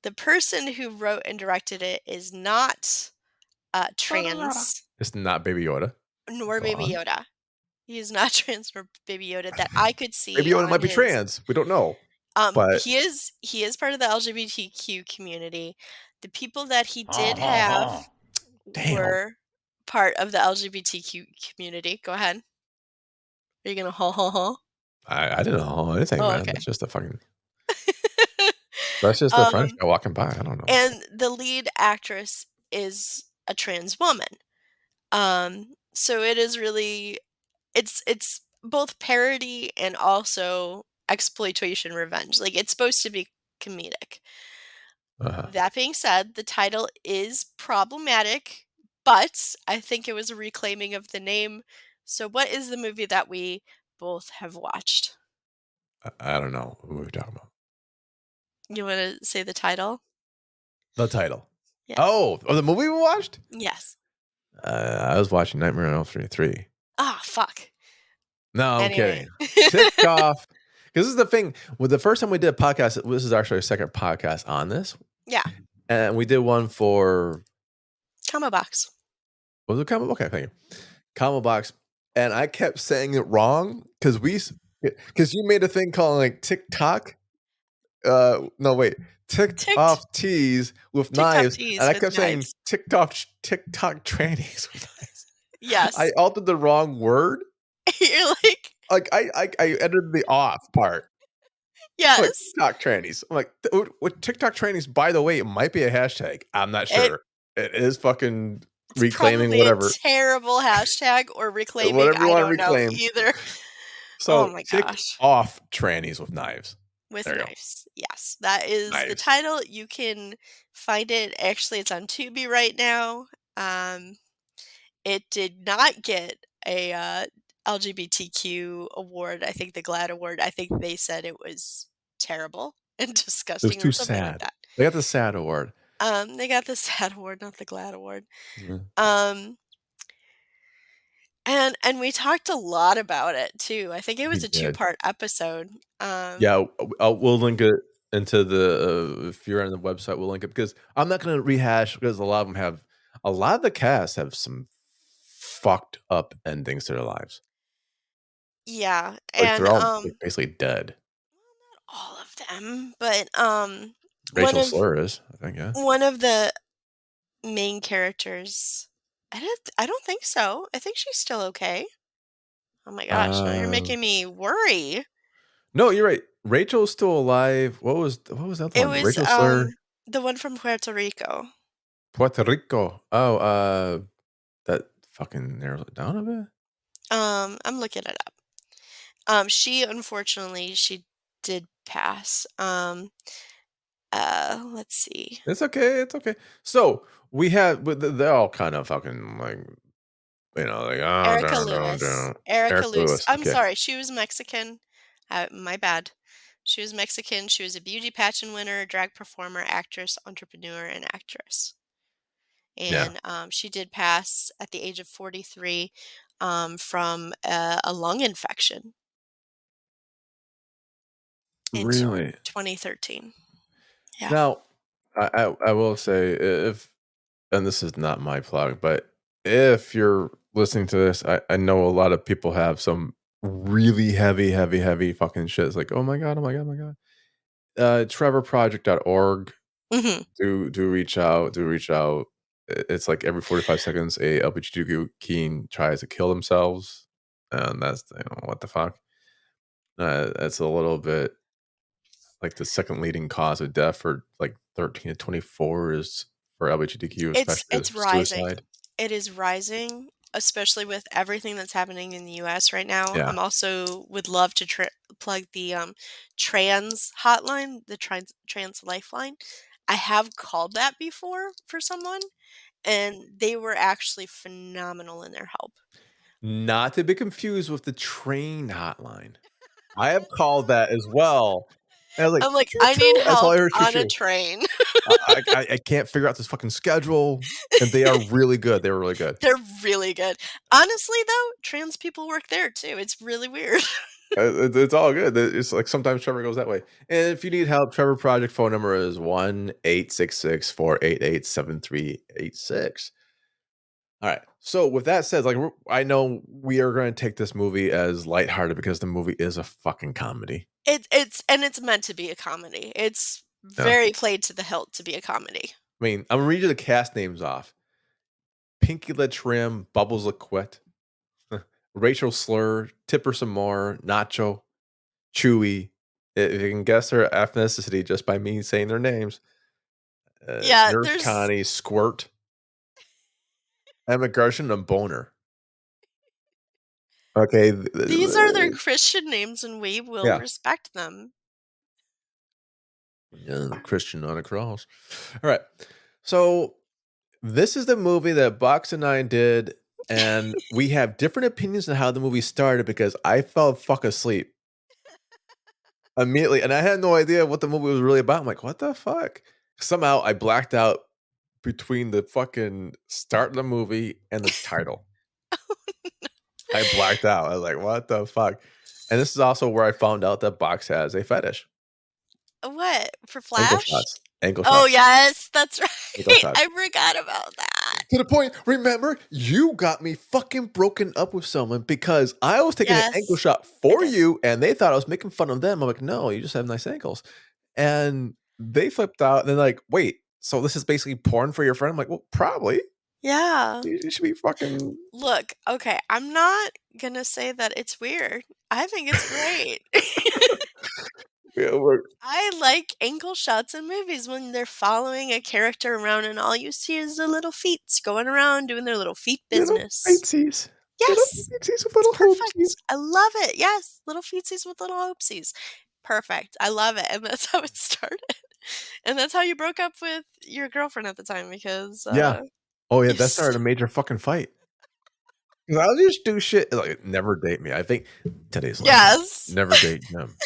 The person who wrote and directed it is not trans It's not Baby Yoda. nor Go Baby on. Yoda. He is not trans nor Baby Yoda that I could Baby see Yoda on might be his. trans. We don't know. But He is part of the LGBTQ community. The people that he did have damn. were part of the LGBTQ community. Go ahead. Are you gonna ho ho ho? I didn't know anything, Oh, man. okay. That's just a French guy walking by. I don't know. And the lead actress is a trans woman. So it is really it's both parody and also exploitation revenge. Like it's supposed to be comedic. Uh-huh. That being said, the title is problematic, but I think it was a reclaiming of the name. So what is the movie that we both have watched? I don't know who we're talking about. You want to say the title? The title. Yeah. Oh, the movie we watched? Yes. I was watching Nightmare on Elm Street 3. Ah, fuck. No, I'm Anyway. kidding. Ticked Off. Because this is the thing. With the first time we did a podcast, this is actually our second podcast on this. Yeah. And we did one for... Combo box. Was it Combo? Okay, thank you. Combo box. And I kept saying it wrong because you made a thing called like TikTok. No, wait. Ticked Off Tees with Knives. And I kept saying TikTok Trannies with Knives. Yes. I altered the wrong word. You're like I edited the off part. Yes. Like, TikTok Trannies. I'm like, with TikTok Trannies, by the way, it might be a hashtag. I'm not sure. It is fucking reclaiming whatever. A terrible hashtag or reclaiming. Whatever you want to reclaim. Know either. So, oh my gosh. Off Trannies with Knives. With Knives. Yes. That is the title. You can find it. Actually, it's on Tubi right now. It did not get a LGBTQ award. I think the GLAAD award. I think they said it was terrible and disgusting. It was too or something sad. Like that. They got the sad award. They got the sad award, not the GLAAD award. Mm-hmm. And we talked a lot about it too. I think it was a 2-part episode. Yeah, we'll link it into the if you're on the website, we'll link it because I'm not going to rehash because a lot of the cast have some fucked up endings to their lives. Yeah, like and they're all basically dead. Not all of them, but Rachel Slur is, I think, yeah. One of the main characters. I don't think so. I think she's still okay. Oh my gosh, now you're making me worry. No, you're right. Rachel's still alive. What was the other one? It was Rachel Slur. The one from Puerto Rico. Puerto Rico. Oh, that fucking narrows it down a bit. I'm looking it up. She unfortunately she did pass. Let's see. It's okay. It's okay. So we have, they're all kind of fucking like, like Erica Lewis. Erica Lewis. I'm okay. sorry, she was Mexican. My bad. She was Mexican. She was a beauty pageant winner, drag performer, actress, entrepreneur, and actress. And she did pass at the age of 43 from a lung infection. In 2013. Yeah. Now, I will say and this is not my plug, but if you're listening to this, I know a lot of people have some really heavy fucking shit. It's like, oh my god. trevorproject.org. Do reach out. It's like every 45 seconds a LGBTQ teen tries to kill themselves, and that's what the fuck. That's a little bit like the second leading cause of death for like 13 to 24 is for LGBTQ, especially it's rising. Suicide. It is rising, especially with everything that's happening in the US right now. I'm also would love to plug the trans hotline, the trans lifeline. I have called that before for someone, and they were actually phenomenal in their help. Not to be confused with the train hotline. I have called that as well. And I was I'm like, I need help on a train. I can't figure out this fucking schedule, and they are really good. They were really good. They're really good. Honestly, though, trans people work there too. It's really weird. It's all good. It's like sometimes Trevor goes that way. And if you need help, Trevor Project phone number is 1-866-488-7386. All right. So with that said, like I know we are going to take this movie as lighthearted because the movie is a fucking comedy. It's meant to be a comedy. It's very played to the hilt to be a comedy. I mean, I'm gonna read you the cast names off: Pinky La Trim, Bubbles LaQuit, Rachel Slur, Tipper Some More, Nacho, Chewy. If you can guess their ethnicity just by me saying their names, Nurse Connie, Squirt, Emma Gershon, and Boner. Okay, these are their Christian names, and we will respect them. Yeah, Christian on a cross. All right, so this is the movie that Box and I did, and we have different opinions on how the movie started because I fell fuck asleep immediately, and I had no idea what the movie was really about. I'm like, what the fuck? Somehow I blacked out between the fucking start of the movie and the title. I blacked out. I was like, what the fuck? And this is also where I found out that Box has a fetish. What? For Ankle Flash? shots. Ankle Oh, shots. yes, that's Ankle right. shots. I forgot about that. To the point, remember, you got me fucking broken up with someone because I was taking an ankle Yes, shot I for did. you and they thought I was making fun of them. I'm like, no, you just have nice ankles. And they flipped out and they're like, wait, so this is basically porn for your friend? I'm like, well, probably. Yeah. You should be fucking. Look, okay, I'm not gonna say that it's weird. I think it's great. Yeah, we're, I like ankle shots in movies when they're following a character around and all you see is the little feet going around doing their little feet little business. feetsies. Little Yes, feetsies with it's little perfect. hoopsies. I love it. Yes, little feetsies with little hoopsies. Perfect. I love it. And that's how it started. And that's how you broke up with your girlfriend at the time because Yeah. Oh, yeah, you that s- started a major fucking fight. 'Cause I'll just do shit like never date me. I think today's lesson. yes. Never date Jim.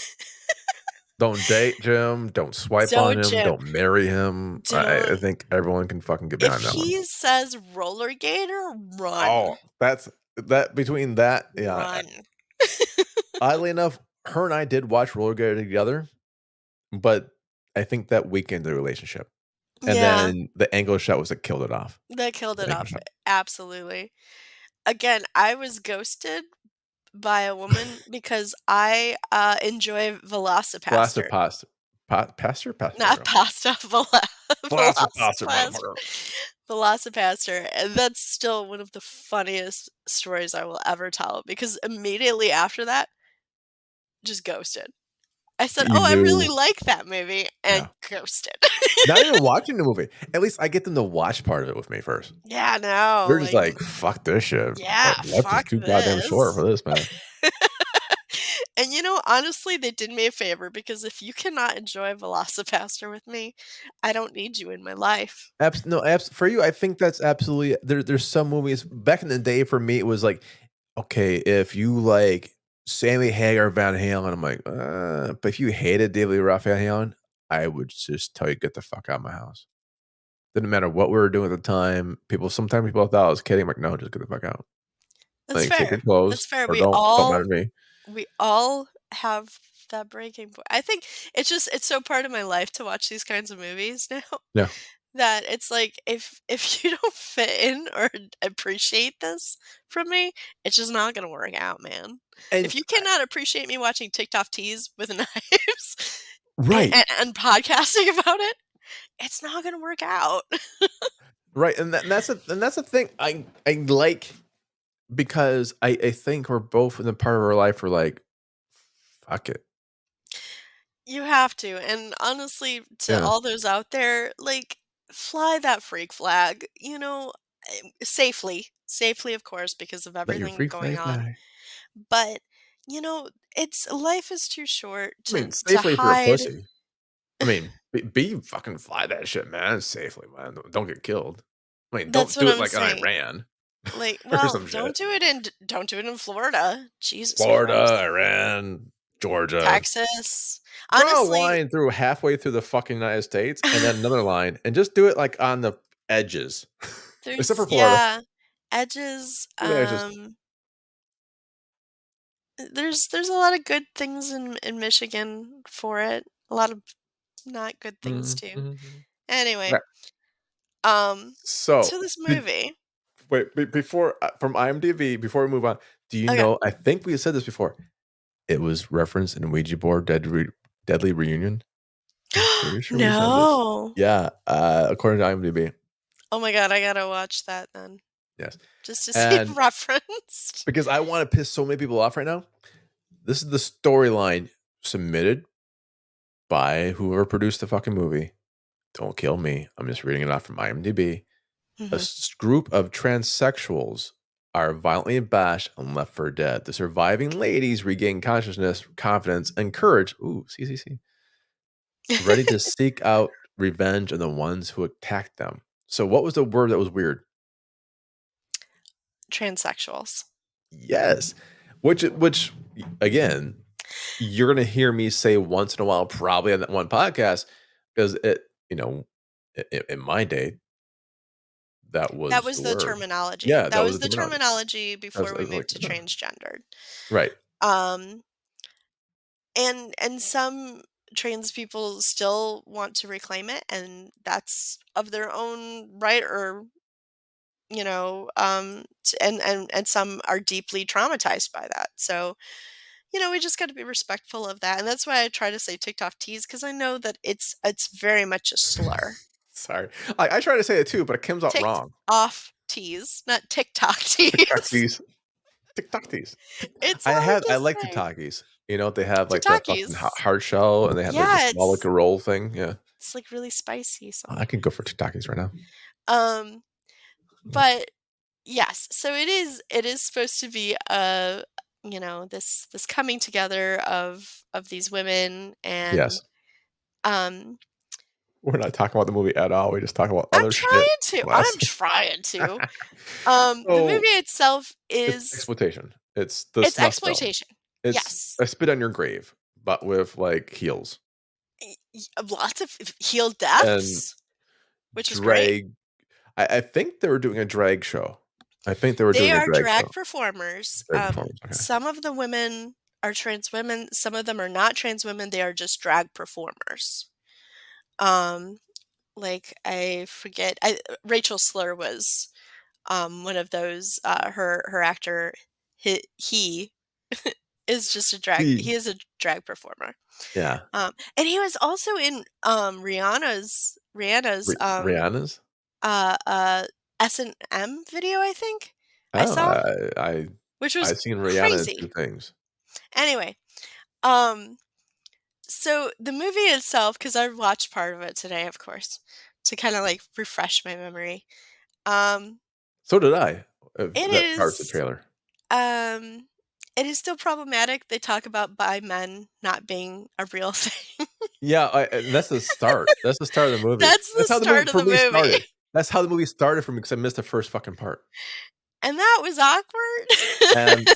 Don't date Jim. Don't swipe on Don't him. Jim. Don't marry him. I Don't. think everyone can fucking get If behind that one. he says roller gator, Oh, run. that's that between that. Yeah. Run. Oddly enough, her and I did watch Roller Gator together, but I think that weakened the relationship. And Yeah, then the angle shot was that killed it off. that killed The it angle off. shot. Absolutely. Again, I was ghosted by a woman because I enjoy Velocipaster. Velocipaster. Pastor? Pastor, Not bro. pasta, Velocipaster, Velocipaster. motherfucker. Velocipaster. And that's still one of the funniest stories I will ever tell because immediately after that, just ghosted. I said, You "Oh, I really knew. like that movie," Yeah. and ghosted. Not even watching the movie. At least I get them to watch part of it with me first. Yeah, no, They're just like, "Fuck this shit. yeah, Life is fuck too goddamn short this. for this, man." And honestly, they did me a favor because if you cannot enjoy Velocipaster with me, I don't need you in my life. For you, I think that's absolutely there's some movies back in the day for me, it was like, okay, if you like Sammy Hagar Van Halen, I'm like, but if you hated David Lee Roth Van Halen, I would just tell you, get the fuck out of my house. Didn't matter what we were doing at the time. Sometimes people thought I was kidding. I'm like, no, just get the fuck out. That's Like, take your fair. clothes That's fair. or don't matter to me. We all have that breaking point. I think it's so part of my life to watch these kinds of movies now Yeah. that it's like if you don't fit in or appreciate this from me, it's just not gonna work out, man. If And you cannot appreciate me watching TikTok teas with knives right. and podcasting about it, it's not gonna work out. Right. And that's the thing I like because I think we're both in the part of our life we're like, fuck it. You have to, and honestly, to Yeah. all those out there, like, fly that freak flag, safely, of course, because of Let your everything freak going flag on. fly. But it's life is too short I mean, to safely if you're a hide. pussy. I mean, be fucking fly that shit, man, safely, man. Don't get killed. I mean, That's don't what do it I'm like in saying. Iran Like, or well, some shit. don't do it in Florida. Jesus Florida, Christ, Iran, Georgia. Texas. Draw a Honestly, line through halfway through the fucking United States and then another line and just do it like on the edges. Except there's for Florida. edges. Do the edges. There's a lot of good things in Michigan for it. A lot of not good things too. Mhm. Anyway, Okay. So, to this did movie. before from IMDb, before we move on, do you Okay. know, I think we said this before, it was referenced in Ouija Board Deadly Reunion. I'm pretty sure we said this. No. Yeah, according to IMDb. Oh my god, I gotta watch that then. Yes. Just to see it And referenced. because I want to piss so many people off right now, this is the storyline submitted by whoever produced the fucking movie. Don't kill me. I'm just reading it off from IMDb. A Mhm. group of transsexuals are violently bashed and left for dead. The surviving ladies regain consciousness, confidence, and courage. Ooh, CCC. Ready to seek out revenge on the ones who attacked them. So, what was the word that was weird? Transsexuals. Yes, which again. you're gonna hear me say once in a while, probably on that one podcast, because in my day, that That was was the the word. terminology. Yeah, That that was was the the terminology. terminology I was, before I we was like, moved to transgendered. right. Um, and some trans people still want to reclaim it, and that's of their own right, or and some are deeply traumatized by that. So, we just got to be respectful of that, and that's why I try to say TikTok tease, because I know that it's very much a slur. Sorry, I try to say it too, but it comes out Ticked wrong. off tease, not TikTok TikTok tease. tease. TikTok tease. It's I hard had to I like say. TikTokies. They have like that fucking TikTokies. hard shell, and they have the Yeah, small like a roll thing. Yeah, it's like really spicy I sometimes. can go for TikTokies right now. Um, but yes, so it is supposed to be this coming together of these women, and Yes, um we're not talking about the movie at all. We just talk about I'm other shit. trying to. Less. I'm trying to. The movie So itself it's is exploitation. It's the it's snuff film. exploitation. It's Yes. a spit on your grave, but with like heels Lots of heel and deaths, which is great. drag. I think they were doing a drag show. I think they were They doing a are drag drag show. performers. Drag performance. Okay. Some of the women are trans women, some of them are not trans women, they are just drag performers. Um, like, I forget, Rachel Slur was, one of those, her actor, he is just he is a drag performer. Yeah. And he was also in, Rihanna's, Rihanna's. uh, uh, S&M video, I think I Oh, saw, which was I've seen Rihanna in crazy. two things. Anyway, um, so the movie itself, because I watched part of it today, of course, to kind of like refresh my memory. Um, So did I. it That part's the is, trailer. um, it is still problematic. They talk about bi men not being a real thing. Yeah, and that's the start. That's the start of the movie. That's the That's how the movie start of for the me movie, started. That's how the movie started for me because I missed the first fucking part. and that was awkward. And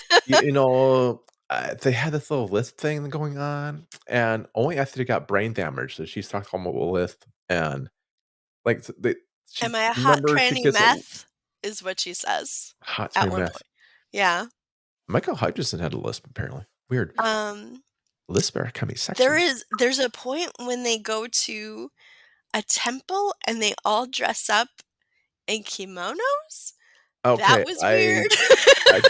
they had this little lisp thing going on, and only after they got brain damage so she starts talking about lisp, and like Am she I a hot remember she tranny gets a meth? Is what she says hot at three one meth. point. Yeah. Michael Hutchison had a lisp apparently. Weird. Um, Lisp are can be sexy. there's a point when they go to a temple and they all dress up in kimonos? That Okay, was weird. I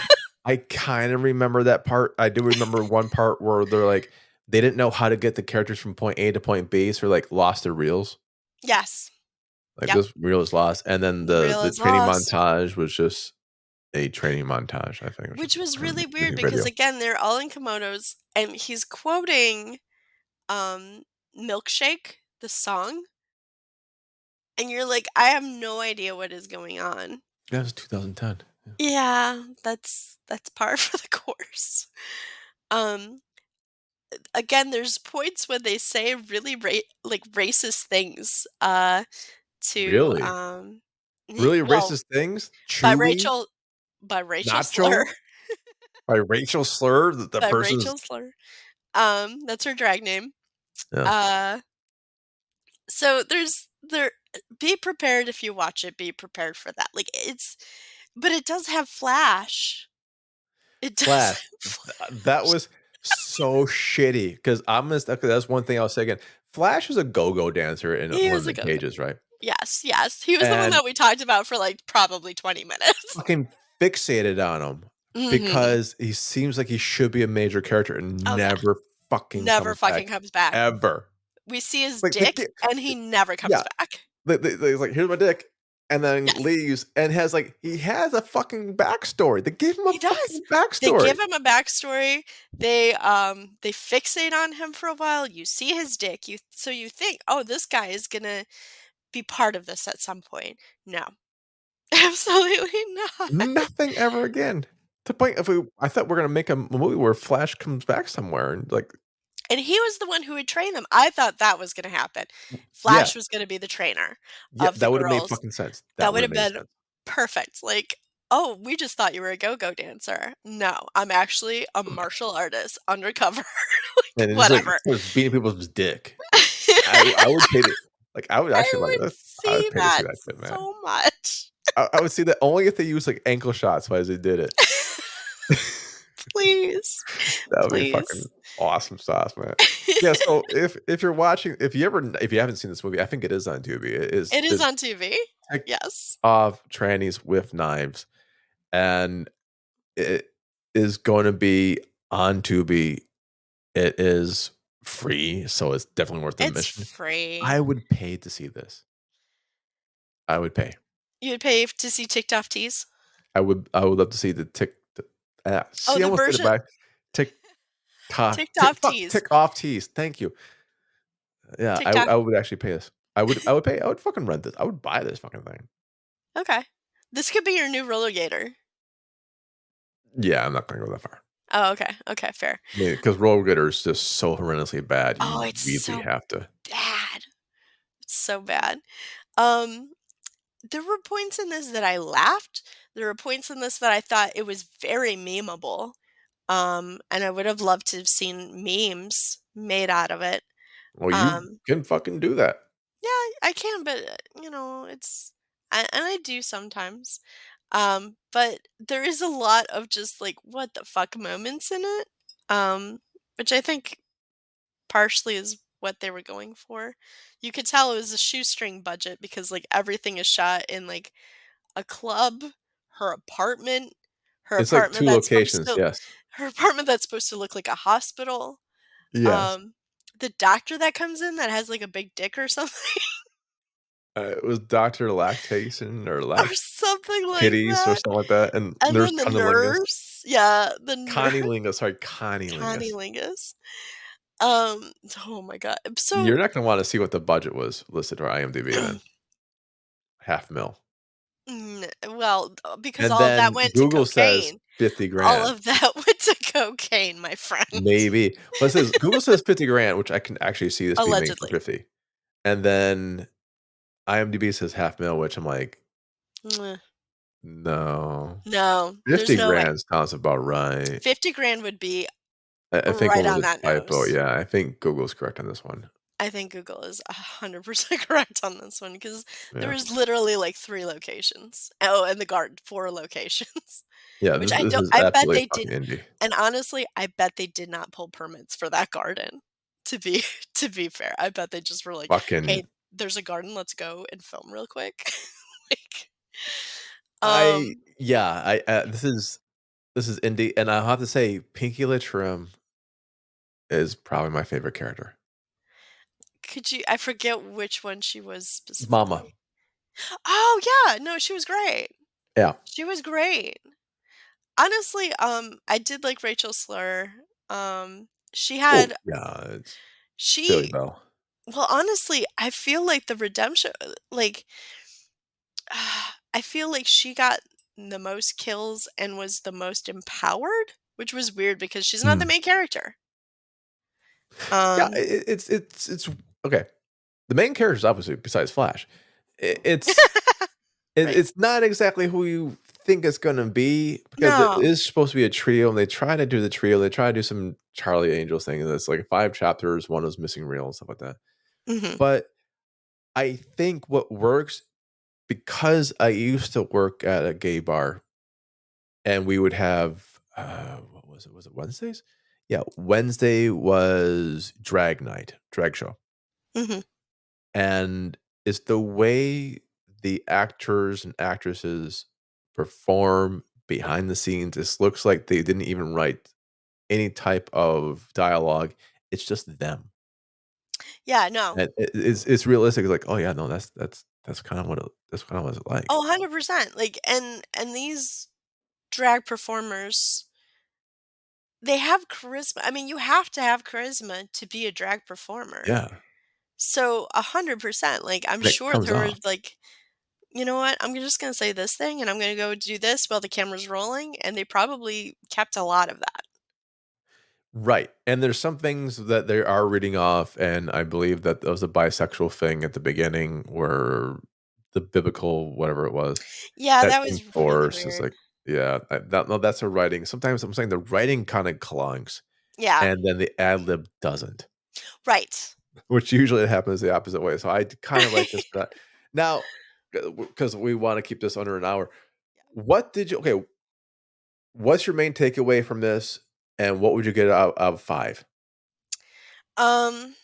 I kind of remember that part. I do remember one part where they're like they didn't know how to get the characters from point A to point B, so like lost their reels. Yes. Like Yep. this reel is lost, and then The reel the is training lost, montage was just a training montage. I think it was which just was a really weird music because, video. again, they're all in kimonos, and he's quoting, um, "Milkshake," the song, and you're like, "I have no idea what is going on." That was 2010. Yeah. Yeah, that's par for the course. Um, Again, there's points when they say really like, racist things, to, Really, really well, racist things. by Chewy, Rachel by Rachel Slur. nacho by Rachel Slur. The By person's Rachel Slur. That's her drag name. yeah. Uh, so be prepared if you watch it, be prepared for that. Like, but it does have Flash. It does Flash. have Flash. That was so shitty because okay, that's one thing I'll say again. Flash is a go-go dancer in He one of is a the go-go. cages, right? Yes, yes. He was the one And that we talked about for, like, probably 20 minutes. fucking fixated on him Mhm. because he seems like he should be a major character and Oh, yeah. never fucking Never comes back fucking comes back. ever. We see his Like dick, and he never comes yeah, back. he's like, "Here's my dick," and then Yes, leaves and has like he has a fucking backstory. They gave him a he does. fucking They backstory. give him a backstory. They fixate on him for a while. You see his dick. You think, "Oh, this guy is gonna be part of this at some point." No. Absolutely not. Nothing ever again. To the point if I thought we're gonna make a movie where Flash comes back somewhere and like And he was the one who would train them. I thought that was gonna happen. yeah, Flash was gonna be the trainer yeah, of the that would have made girls. fucking sense. That That would would have have made been sense. perfect. Like, "Oh, we just thought you were a go-go dancer." "No, I'm actually a martial artist undercover." Like, And then just, like, whatever. starts beating people's dick. I would pay to like, I would I actually like would that. I would see pay to see that that shit, man. so much. I would see that only if they use, like, ankle shots as they did it. Please. That would be fucking Please. awesome sauce, man. Yeah, so if you're watching if you haven't seen this movie, I think it is on Tubi. It It is is on TV? Ticked Yes. Off Trannies with Knives, and it is gonna be on Tubi. It is free, so it's definitely worth the It's admission. I free. would pay to see this. I would pay. You'd pay to see Ticked-Off Tees? I would love to see the Oh, see, I the almost did it version back. Ticked-Off Tees. Tick off tease. Thank you. Yeah, TikTok. I would actually pay this. I would fucking rent this. I would buy this fucking thing. Okay. This could be your new roller gator. Yeah, I'm not gonna go that far. Oh, okay. Okay, fair. I mean, because Roller Gator is just so horrendously bad, Oh, you it's really so have to. bad. It's so bad. Um, there were points in this that I laughed. There were points in this that I thought it was very memeable. And I would have loved to have seen memes made out of it. Well, you Um, can fucking do that. yeah, I can, but it's and I do sometimes. But there is a lot of just like what the fuck moments in it. Which I think partially is what they were going for. You could tell it was a shoestring budget because like everything is shot in like a club, her apartment, her It's like apartment 2 that's supposed locations, to yes. her apartment that's supposed to look like a hospital. Yes. Um, the doctor that comes in that has like a big dick or something It was Doctor Lactation or or something like Lactitties or that. something like that, and And Nurse then the Cunnilingus. nurse, yeah, the nurse, Connielingus, sorry, Connielingus. Connielingus. Um, oh my god. You're So not gonna wanna see what the budget was listed for IMDb then. 500,000. well, because And all of that then went to Google says cocaine. 50 All grand. of that went to cocaine, my friend. Maybe. But it says Google says 50 grand, which I can actually see this being made for Allegedly. 50. And then IMDb says 500,000, which I'm like, Mwah. no. No, there's 50 no way. grand sounds about right. 50 grand would be I think right one on was that a typo. nose. Yeah, I think Google's correct on this one. I think Google is 100% correct on this one because there Yeah. was literally like 3 locations. Oh, and the garden, 4 locations, Yeah, which this is I bet absolutely they fucking did, indie. and honestly, I bet they did not pull permits for that garden, to be to be fair. I bet they just were like, Fucking "Hey, there's a garden, let's go and film real quick." Like, I um, yeah, this is indie, and I'll have to say Pinky Trim is probably my favorite character. could you I forget which one she was Mama. specifically. Oh, yeah, no, she was great. Yeah. She was great. Honestly, I did like Rachel Slur. She Oh, had yeah, it's Billy she Bell. well, honestly, I feel like the redemption like I feel like she got the most kills and was the most empowered, which was weird because she's not the Mm. main character. Yeah, Um, it's okay. The main characters, obviously, besides Flash, I right. it's not exactly who you think it's gonna be because it No. is supposed to be a trio, and they try to do the trio. They try to do some Charlie Angels thing, and it's like 5 chapters, one is missing reel and stuff like that. Mhm. But I think what works because I used to work at a gay bar, and we would have, what was it? Was it Wednesdays? Yeah, Wednesday was drag night, drag show. Mhm. And it's the way the actors and actresses perform behind the scenes. This looks like they didn't even write any type of dialogue. It's just them. Yeah, no. And it's realistic. It's like, oh yeah, no, that's kind of that's kind of what it's like. Oh, 100%. Like and these drag performers, they have charisma. I mean, you have to have charisma to be a drag performer. Yeah. So 100%, like I'm And it sure comes there were off. like, you know what? I'm just gonna say this thing and I'm gonna go do this while the camera's rolling, and they probably kept a lot of that. Right. And there's some things that they are reading off, and I believe that there was a bisexual thing at the beginning where the biblical whatever it was Yeah, that that came was really forth. It's weird. like, yeah, no, that's a writing. Sometimes I'm saying the writing kind of clunks, Yeah. and then the ad lib doesn't, Right. which usually happens the opposite way. So I kind of write this for that. Now, because we want to keep this under an hour, what did you? Okay, what's your main takeaway from this, and what would you get out of 5? Um,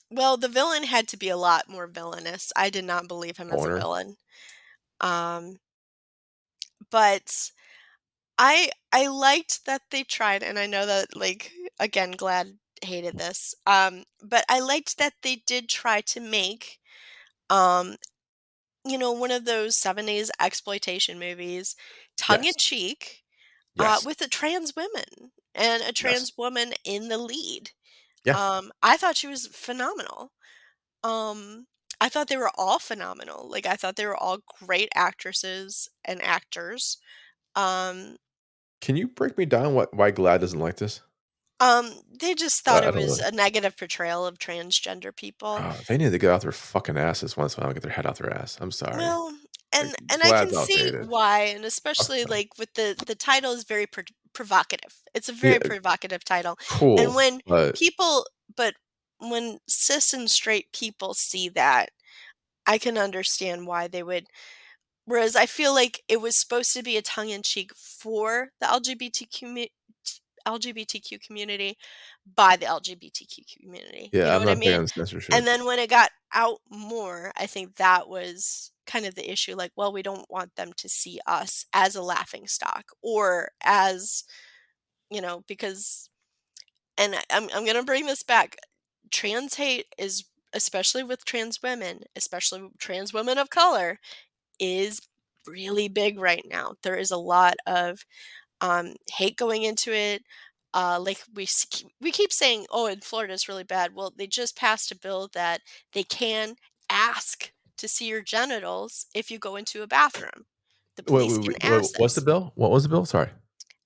well, the villain had to be a lot more villainous. I did not believe him as a Boner? villain. Um, but I liked that they tried, and I know that, like, again, Glad hated this. But I liked that they did try to make, um, one of those 70s exploitation movies, tongue in Yes, cheek, yes, with a trans woman and a yes, trans woman in the lead. yeah. I thought she was phenomenal. Um, I thought they were all phenomenal. Like, I thought they were all great actresses and actors. Um, Can you break me down why Glad doesn't like this? they just thought I it don't was really. a negative portrayal of transgender people. Oh, they need to get off their fucking asses once in a while, get their head out their ass. I'm sorry. Well, Like, and I can Glad's see outdated. why, and Fuck especially them. like with the title is very provocative. It's a Yeah, very provocative title, and cool, when but people, but when cis and straight people see that, I can understand why they would. Whereas I feel like it was supposed to be a tongue in cheek for the LGBTQ community by the LGBTQ community. You yeah, know I'm what I not big mean? on And censorship. then when it got out more, I think that was kind of the issue. Like, well, we don't want them to see us as a laughing stock or as, because, and I'm going to bring this back. Trans hate is, especially with trans women, especially trans women of color, is really big right now. There is a lot of hate going into it. Like we keep saying, oh, in Florida it's really bad. Well, they just passed a bill that they can ask to see your genitals if you go into a bathroom. The police can ask What's the this. bill? What was the bill? Sorry.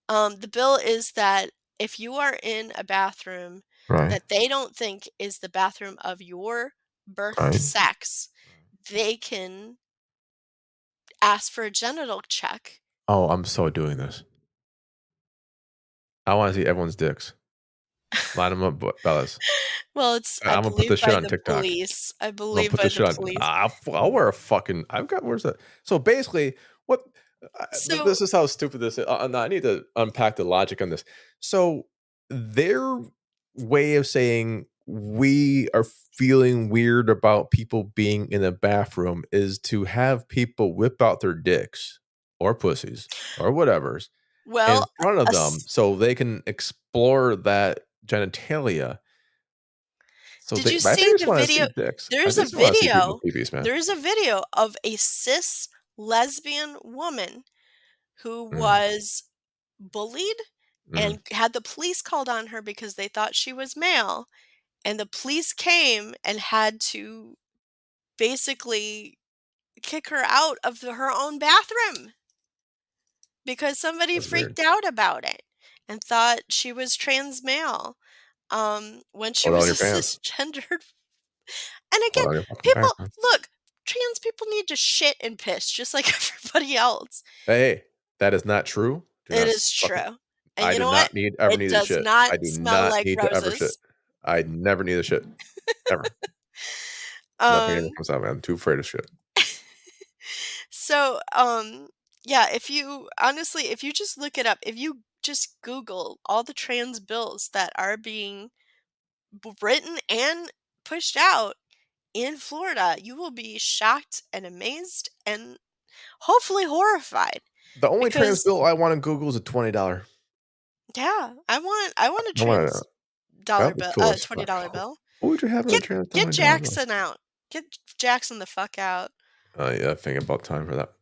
The bill is that if you are in a bathroom Right, that they don't think is the bathroom of your birth right. sex, they can ask for a genital check. Oh, I'm so doing this. I wanna see everyone's dicks. Line them up, fellas. Well, it's, I Imma put believe, this shit by on the TikTok. police. I I'm gonna believe put by this the shit on. police. I'll wear a fucking. I've got. Where's that? So basically, what? So, This is how stupid this is. No, I need to unpack the logic on this. So their way of saying we are feeling weird about people being in a bathroom is to have people whip out their dicks or pussies or whatever's in well, front of a them s so they can explore that genitalia. So did you but I think see they the just wanna see video? dicks. I There's a just wanna see people's video peepees, man. there is a video of a cis lesbian woman who Mm, was bullied mhm. and had the police called on her because they thought she was male, and the police came and had to basically kick her out of her own bathroom because somebody That's weird. freaked out about it and thought she was trans male, when she Pull down was a your pants. cisgendered. And Pull again, down your fucking people, pants, man. look, trans people need to shit and piss just like everybody else. Hey, that is not true. Do It not is fucking. true. And I you do know what? not need ever It need to does shit. not I do smell not like need to ever shit. roses. I never need to shit. Ever. Nothing ever Um, comes out, man. I'm too afraid of shit. so, yeah, if you honestly, if you just look it up, if you just Google all the trans bills that are being written and pushed out in Florida, you will be shocked and amazed and hopefully horrified The only trans because bill I want on Google is a $20. yeah, I want a I want to. trans dollar That was bill, choice. But $20 bill. what would you have on a Get trans get $20 bill? Jackson out. Get Jackson the fuck out. Yeah, I think about time for that.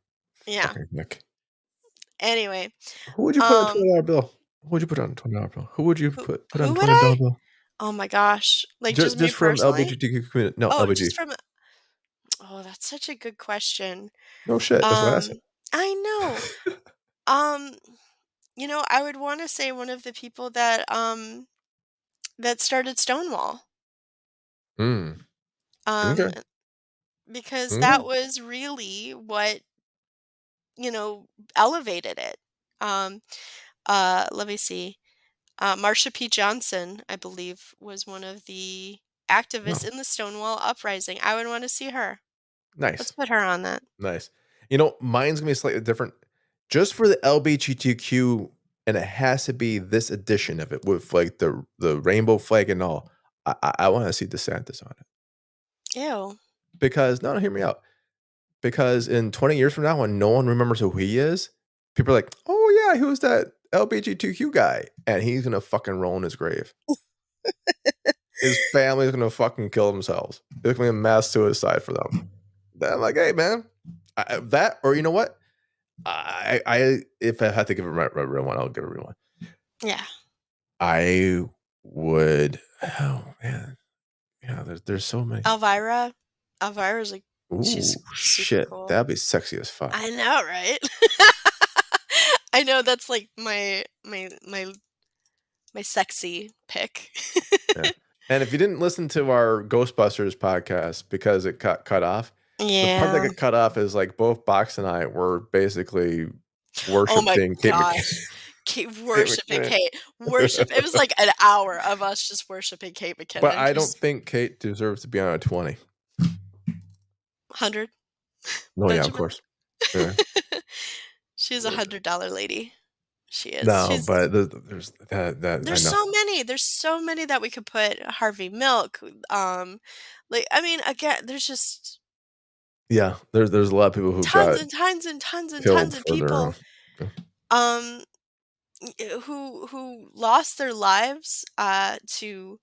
Yeah. Fucking Nick. Anyway, Who would you put on a um $20 bill? Who would you put on a $20 bill? Who would you put on a who would $20 I? bill? Oh my gosh. Like just me Just from personally? LGBTQ community. No, Oh, LBG. just from, oh, that's such a good question. No shit. That's what I said. I know. Um, I would want to say one of the people that started Stonewall. Mm, Um, okay. because that Mm, was really what, elevated it. Um, let me see. Marsha P. Johnson, I believe, was one of the no, activists in the Stonewall Uprising. I would want to see her. Let's nice, put her on that. nice. Mine's gonna be slightly different, just for the LGBTQ, and it has to be this edition of it with like the rainbow flag and all. I want to see DeSantis on it Ew. because no, hear me out. Because in 20 years from now, when no one remembers who he is, people are like, "Oh yeah, who's that LGBTQ guy?" And he's gonna fucking roll in his grave. His family's gonna fucking kill themselves. It's gonna be a mass suicide for them. Then I'm like, hey man, that or you know what? I if I had to give it a real one, I'll give it a real one. Yeah. I would. Oh man, yeah. There's so many. Elvira. Elvira's like, she's Ooh super shit, cool. that'd be sexy as fuck. I know, right? I know that's like my sexy pick. Yeah. And if you didn't listen to our Ghostbusters podcast because it got cut off, the part that Yeah. got cut off is like both Box and I were basically Oh my worshiping Kate McKinnon. gosh. Kate, Kate worshiping Kate. Worship. It was like an hour of us just worshiping Kate But McKinnon. I don't Just think Kate deserves to be on a 20. 100. No, yeah, of Benjamin. course. Yeah. She's $100 lady. She is. No, but there's that I There's know. so many. There's so many that we could put. Harvey Milk. I mean, again, there's just Yeah, there's a lot of people who tons got and tons and tons and tons killed of for their people own. Yeah. um who lost their lives to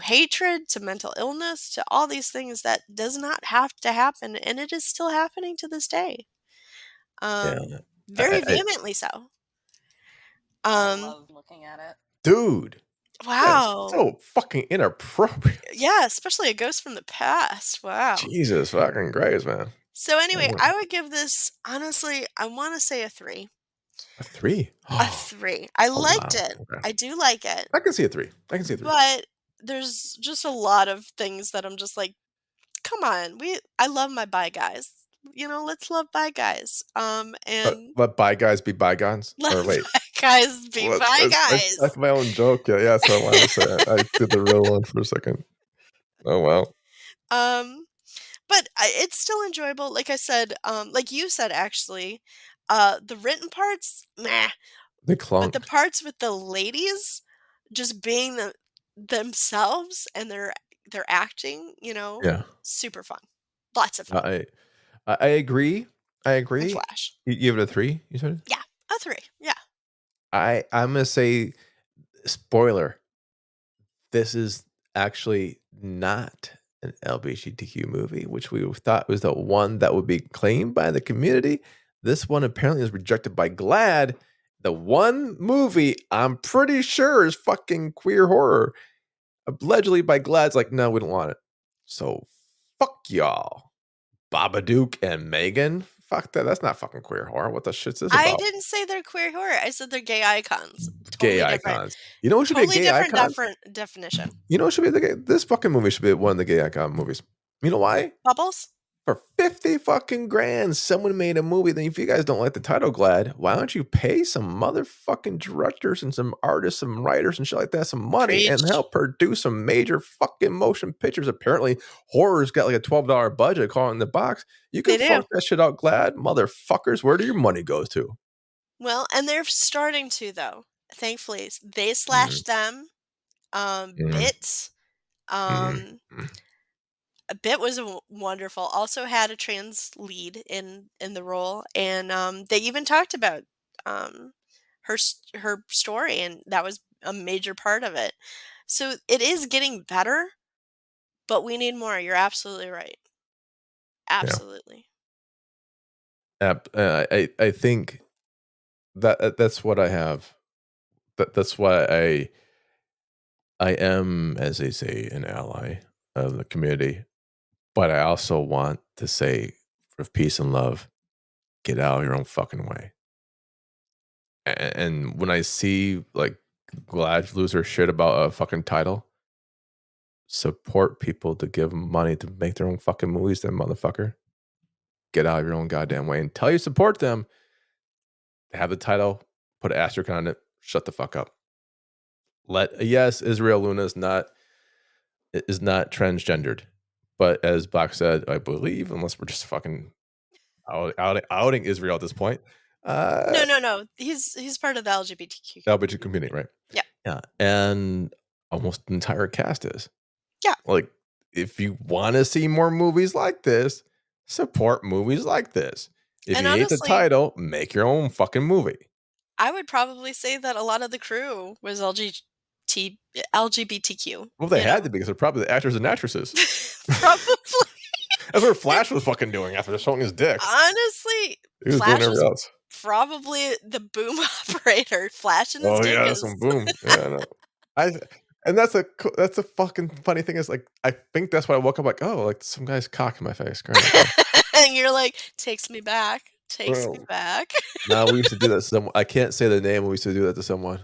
hatred, to mental illness, to all these things that does not have to happen, and it is still happening to this day. Yeah. Very I vehemently so. I Um, love looking at it. dude, that is wow. so fucking inappropriate. Yeah, especially a ghost from the past. Wow. Jesus fucking Christ, man. So anyway, Mm. I would give this, honestly, I want to say a 3. A 3? A 3. I Oh, liked wow. it. Okay. I do like it. I can see a 3. I can see a 3. But there's just a lot of things that I'm just like, come on. I love my bye guys. Let's love bye guys. And Let bygones be bygones? let Or wait. bye guys be What? bye I guys. stuck my own joke. Yeah, so I wanted to say it. I did the real one for a second. Oh, wow. But it's still enjoyable. Like I said, like you said, actually, the written parts, meh. They But the clunked. parts with the ladies just being themselves and their acting, Yeah. super fun. Lots of fun. I agree. I And agree. Flash. You give it a 3, you said? Yeah, a 3. Yeah. I'm gonna say, spoiler, this is actually not an LGBTQ movie, which we thought was the one that would be claimed by the community. This one apparently is rejected by GLAAD. The one movie I'm pretty sure is fucking queer horror. Allegedly by GLAAD's like, no, we don't want it. So fuck y'all. Babadook and Megan. Fuck that. That's not fucking queer horror. What the shit's this I about? didn't say they're queer horror. I said they're gay icons. Gay Totally different. icons. You know what should be a Totally gay different icon? definition. You know what should be the gay? This fucking movie should be one of the gay icon movies. You know why? Bubbles? For 50 fucking grand, someone made a movie. Then if you guys don't like the title, GLAAD, why don't you pay some motherfucking directors and some artists, some writers and shit like that some money and Preach. help produce some major fucking motion pictures? Apparently, horror's got like a $12 budget calling the box. You They can do. fuck that shit out, GLAAD. Motherfuckers, where do your money go to? Well, and they're starting to, though. Thankfully. They slashed them. Bit. Mm. Bit was wonderful. Also had a trans lead in the role, and they even talked about her story, and that was a major part of it. So it is getting better, but we need more. You're absolutely right. Absolutely. I think that's what I have. That's why I am, as they say, an ally of the community. But I also want to say, for peace and love, get out of your own fucking way. And when I see like GLAAD lose her shit about a fucking title, support people to give money to make their own fucking movies, then motherfucker. Get out of your own goddamn way. Until you support them, have the title, put an asterisk on it, shut the fuck up. Yes, Israel Luna is not transgendered. But as Bach said, I believe, unless we're just fucking outing Israel at this point. No. He's part of the LGBTQ. LGBT community, right? Yeah. Yeah. And almost the entire cast is. Yeah. Like, if you want to see more movies like this, support movies like this. If And you hate the honestly, title, make your own fucking movie. I would probably say that a lot of the crew was LGBTQ. Well, they had to be because they're probably the actors and actresses. Probably. That's what Flash was fucking doing after showing his dick. Honestly, He was Flash doing everything was else. probably the boom operator. Flashing his dick. Yeah, some boom. Yeah, no. And that's a fucking funny thing is, like, I think that's why I woke up like, oh, like some guy's cock in my face. Great. And you're like, takes me back. Me back. No, we used to do that to someone. I can't say the name. We used to do that to someone.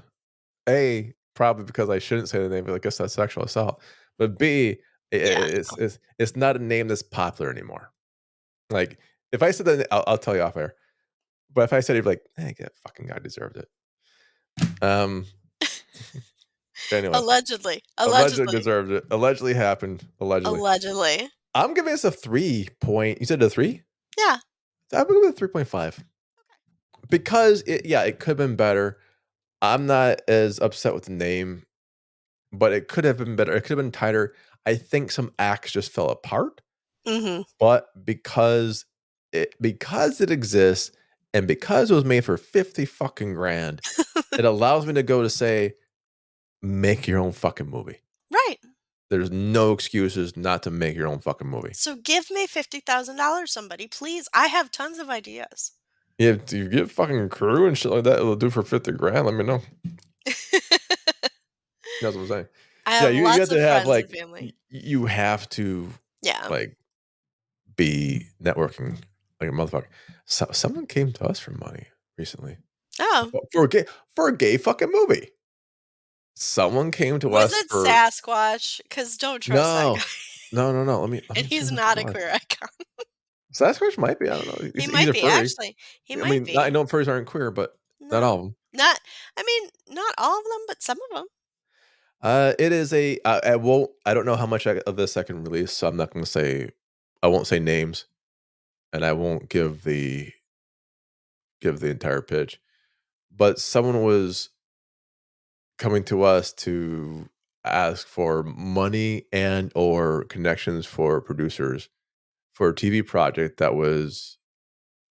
A, probably because I shouldn't say the name, but I guess that's sexual assault. But B, it's not a name that's popular anymore. Like, if I said that, I'll tell you off air. But if I said it, you'd be like, hey, that fucking guy deserved it. Anyway. Allegedly deserved it. Allegedly happened. Allegedly. I'm giving this a 3 point. You said a 3? Yeah. I'm gonna give it a 3.5. Okay. Because it could have been better. I'm not as upset with the name, but it could have been better. It could have been tighter. I think some acts just fell apart. Mm-hmm. But because it exists and because it was made for 50 fucking grand, it allows me to go to say, make your own fucking movie. Right. There's no excuses not to make your own fucking movie. So give me $50,000, somebody, please. I have tons of ideas. Yeah, if you get fucking crew and shit like that, it'll do for 50 grand. Let me know. That's what I'm saying. I have you lots have to of have friends like and family. You have to like be networking like a motherfucker. So someone came to us for money recently. Oh, for a gay fucking movie. Someone came to us. Was it Sasquatch? Because don't trust that guy. No. Let me and he's not a queer icon. Sasquatch might be. I don't know. He might be, actually. He might be. I know furries aren't queer, but not all of them. Not all of them, but some of them. It is a. I don't know how much of this I can release, so I'm not going to say. I won't say names, and I won't give the entire pitch. But someone was coming to us to ask for money and or connections for producers for a TV project that was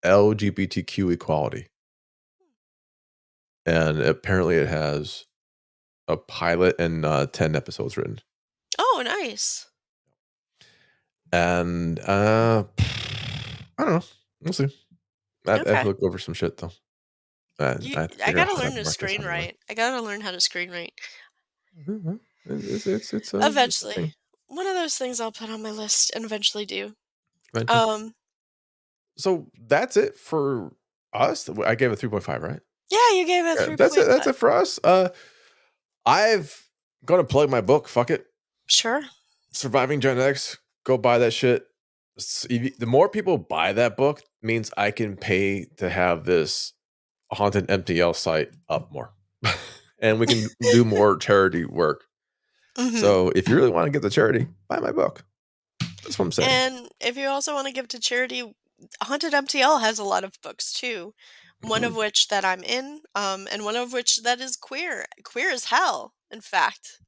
LGBTQ equality. And apparently it has a pilot and 10 episodes written. Oh, nice. And I don't know. We'll see. I have to look over some shit though. I gotta learn to screenwrite. I gotta learn how to screenwrite. It's eventually. One of those things I'll put on my list and eventually do. So that's it for us. I gave it 3.5, right? Yeah, you gave it 3.5. That's it for us. I've gonna plug my book. Fuck it. Sure. Surviving Gen X. Go buy that shit. The more people buy that book means I can pay to have this haunted MTL site up more. And we can do more charity work. Mm-hmm. So if you really want to give to charity, buy my book. That's what I'm saying. And if you also want to give to charity, Haunted MTL has a lot of books too. One of which that I'm in, and one of which that is queer as hell, in fact.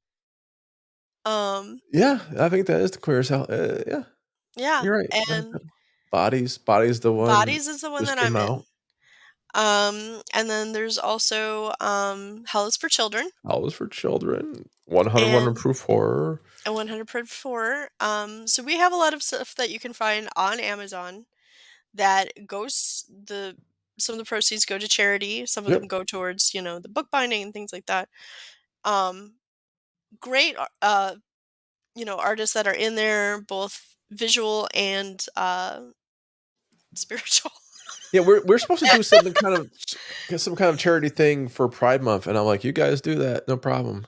Yeah, I think that is the queer as hell. Yeah, you're right. And Bodies the one. Bodies is the one that I'm in. And then there's also Hell is for Children. Hell is for Children. 101 Proof Horror. And 100 Proof Horror. So we have a lot of stuff that you can find on Amazon that goes some of the proceeds go to charity. Some of them go towards, the bookbinding and things like that. Great, artists that are in there, both visual and spiritual. Yeah, we're supposed to do some kind of charity thing for Pride Month, and I'm like, you guys do that, no problem.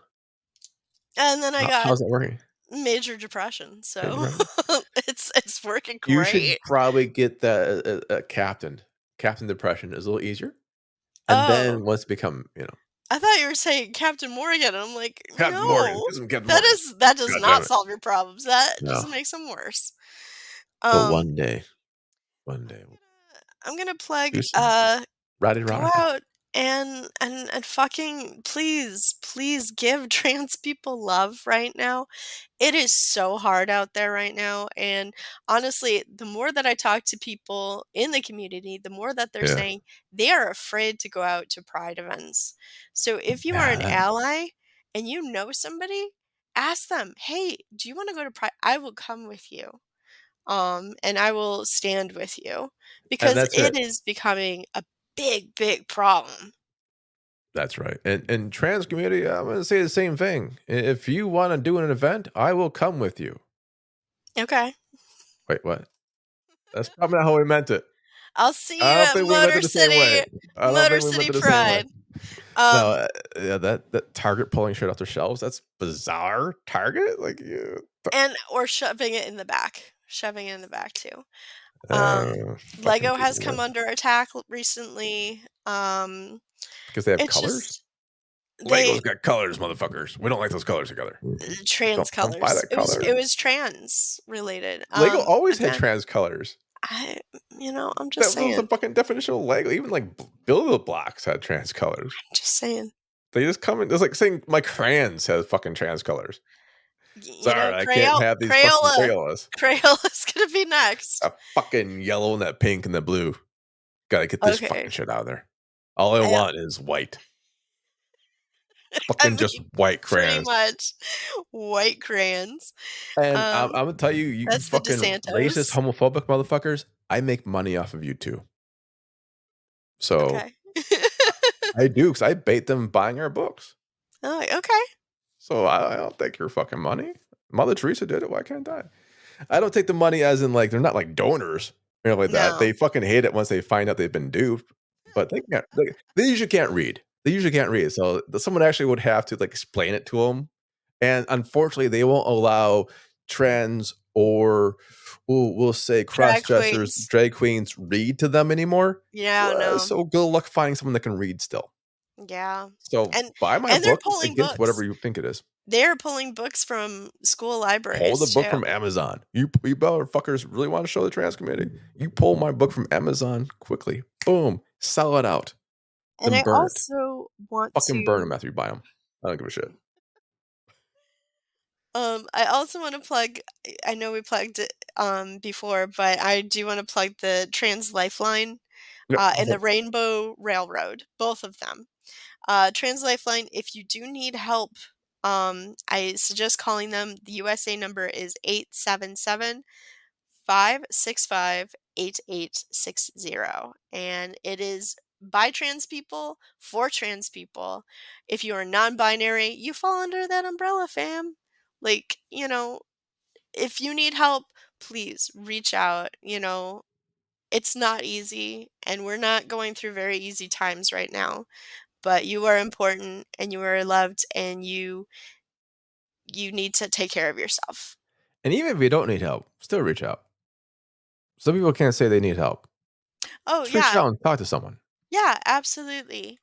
And then how's that working? major depression, so depression? it's working You should great. probably get the captain. Captain depression is a little easier. And Oh, then once it become, I thought you were saying Captain Morgan, and I'm like, Captain Morgan. no, This is Captain Morgan. that does God damn not it. solve your problems. That No. just makes them worse. But one day. I'm gonna plug Do some Roddy go Roddy. out and fucking please give trans people love right now. It is so hard out there right now, and honestly, the more that I talk to people in the community, the more that they're Yeah. saying they are afraid to go out to pride events. So if you are an Yeah, ally and you know somebody, ask them, "Hey, do you want to go to pride? I will come with you." And I will stand with you and because that's it. it is becoming a big problem. That's right. And trans community, I'm gonna say the same thing. If you want to do an event, I will come with you. Okay. Wait, what? That's probably not how we meant it. I'll see you I don't at think we meant Motor it the same way. City I don't think we meant City it the same way. Pride. No, yeah, that Target pulling shit off their shelves, that's bizarre. Target? Like, or shoving it in the back. Shoving it in the back too. fucking Lego has people, come under attack recently. because they have It's colors? just Lego's got colors, motherfuckers. We don't like those colors together. trans Don't buy colors. that color. It was trans related. Lego always but had then trans colors. I'm just That was saying. the fucking definition of Lego. Even like Build Blocks had trans colors. I'm just saying. They just come in. It's like saying my crayons have fucking trans colors. Sorry, I can't have these fucking Crayolas. Crayola's gonna be next. A fucking yellow and that pink and that blue. Gotta get this fucking shit out of there. All I want is white. Fucking just white crayons. Pretty much white crayons. And I'm gonna tell you, you that's the fucking DeSantos. racist, homophobic motherfuckers, I make money off of you too. So Okay. I do, because I bait them buying our books. Oh, okay. So I don't take your fucking money. Mother Teresa did it. Why can't I? I don't take the money as in like they're not like donors or like that. No. They fucking hate it once they find out they've been duped. But they can't. They usually can't read. They usually can't read. So someone actually would have to like explain it to them. And unfortunately, they won't allow trans or we'll say cross-dressers, drag queens read to them anymore. Yeah, no. So good luck finding someone that can read still. Yeah. So buy my book against whatever you think it is. They're pulling books from school libraries. Pull the book from Amazon. You motherfuckers really want to show the trans community? You pull my book from Amazon quickly. Boom. Sell it out. And then I burn also want fucking burn them after you buy them. I don't give a shit. I also want to plug, I know we plugged it before, but I do want to plug the Trans Lifeline and the Rainbow Railroad, both of them. Trans Lifeline, if you do need help, I suggest calling them. The USA number is 877-565-8860. And it is by trans people, for trans people. If you are non-binary, you fall under that umbrella, fam. Like, if you need help, please reach out. It's not easy, and we're not going through very easy times right now. But you are important, and you are loved, and you need to take care of yourself. And even if you don't need help, still reach out. Some people can't say they need help. Oh, Just yeah. reach out and talk to someone. Yeah, absolutely.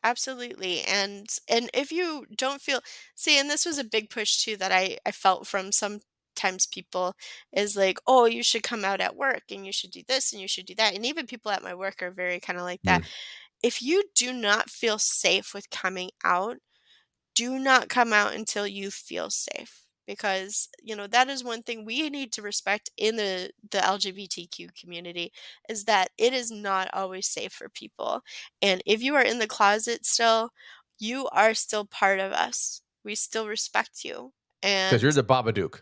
Absolutely. And if you don't feel, and this was a big push too that I felt from sometimes people is like, oh, you should come out at work and you should do this and you should do that. And even people at my work are very kind of like that. If you do not feel safe with coming out, do not come out until you feel safe. Because, that is one thing we need to respect in the LGBTQ community is that it is not always safe for people. And if you are in the closet still, you are still part of us. We still respect you. Because you're the Babadook.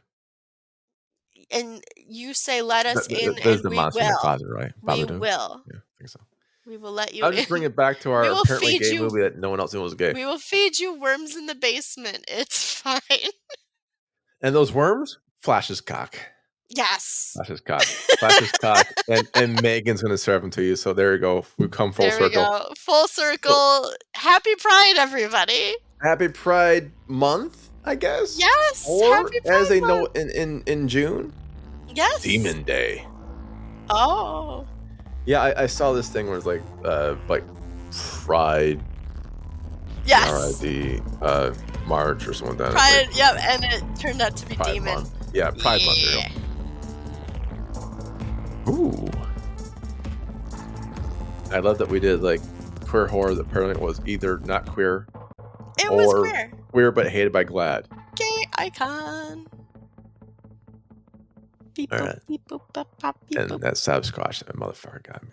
And you say, let us in, There's and the we monster in the will. closet, right? We Babadook? will. Yeah, I think so. We will let you I'll in. just bring it back to our apparently gay movie that no one else knew was gay. We will feed you worms in the basement. It's fine. And those worms? Flash's cock. Yes. Flash's cock. Flash's cock. And Megan's going to serve them to you. So there you go. We've come full circle. There we go. Full circle. Happy Pride, everybody. Happy Pride Month. I guess. Yes. Or Happy as Pride they know Month. in June, Yes. Demon Day. Oh. Yeah, I saw this thing where it's like Pride, Yes. RID, March or something like that. Pride. Like, Yep. And it turned out to be Pride Demon. Month. Yeah, Pride Month. There Yeah. you go. Ooh. I love that we did like queer horror that apparently was either not queer It was or queer. queer but hated by GLAAD. Gay icon. Beep, All boop, right. beep, boop, bop, bop, beep, And boop. that Sasquatch, that motherfucker got me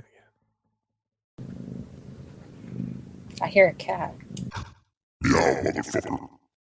again. I hear a cat. Meow, motherfucker.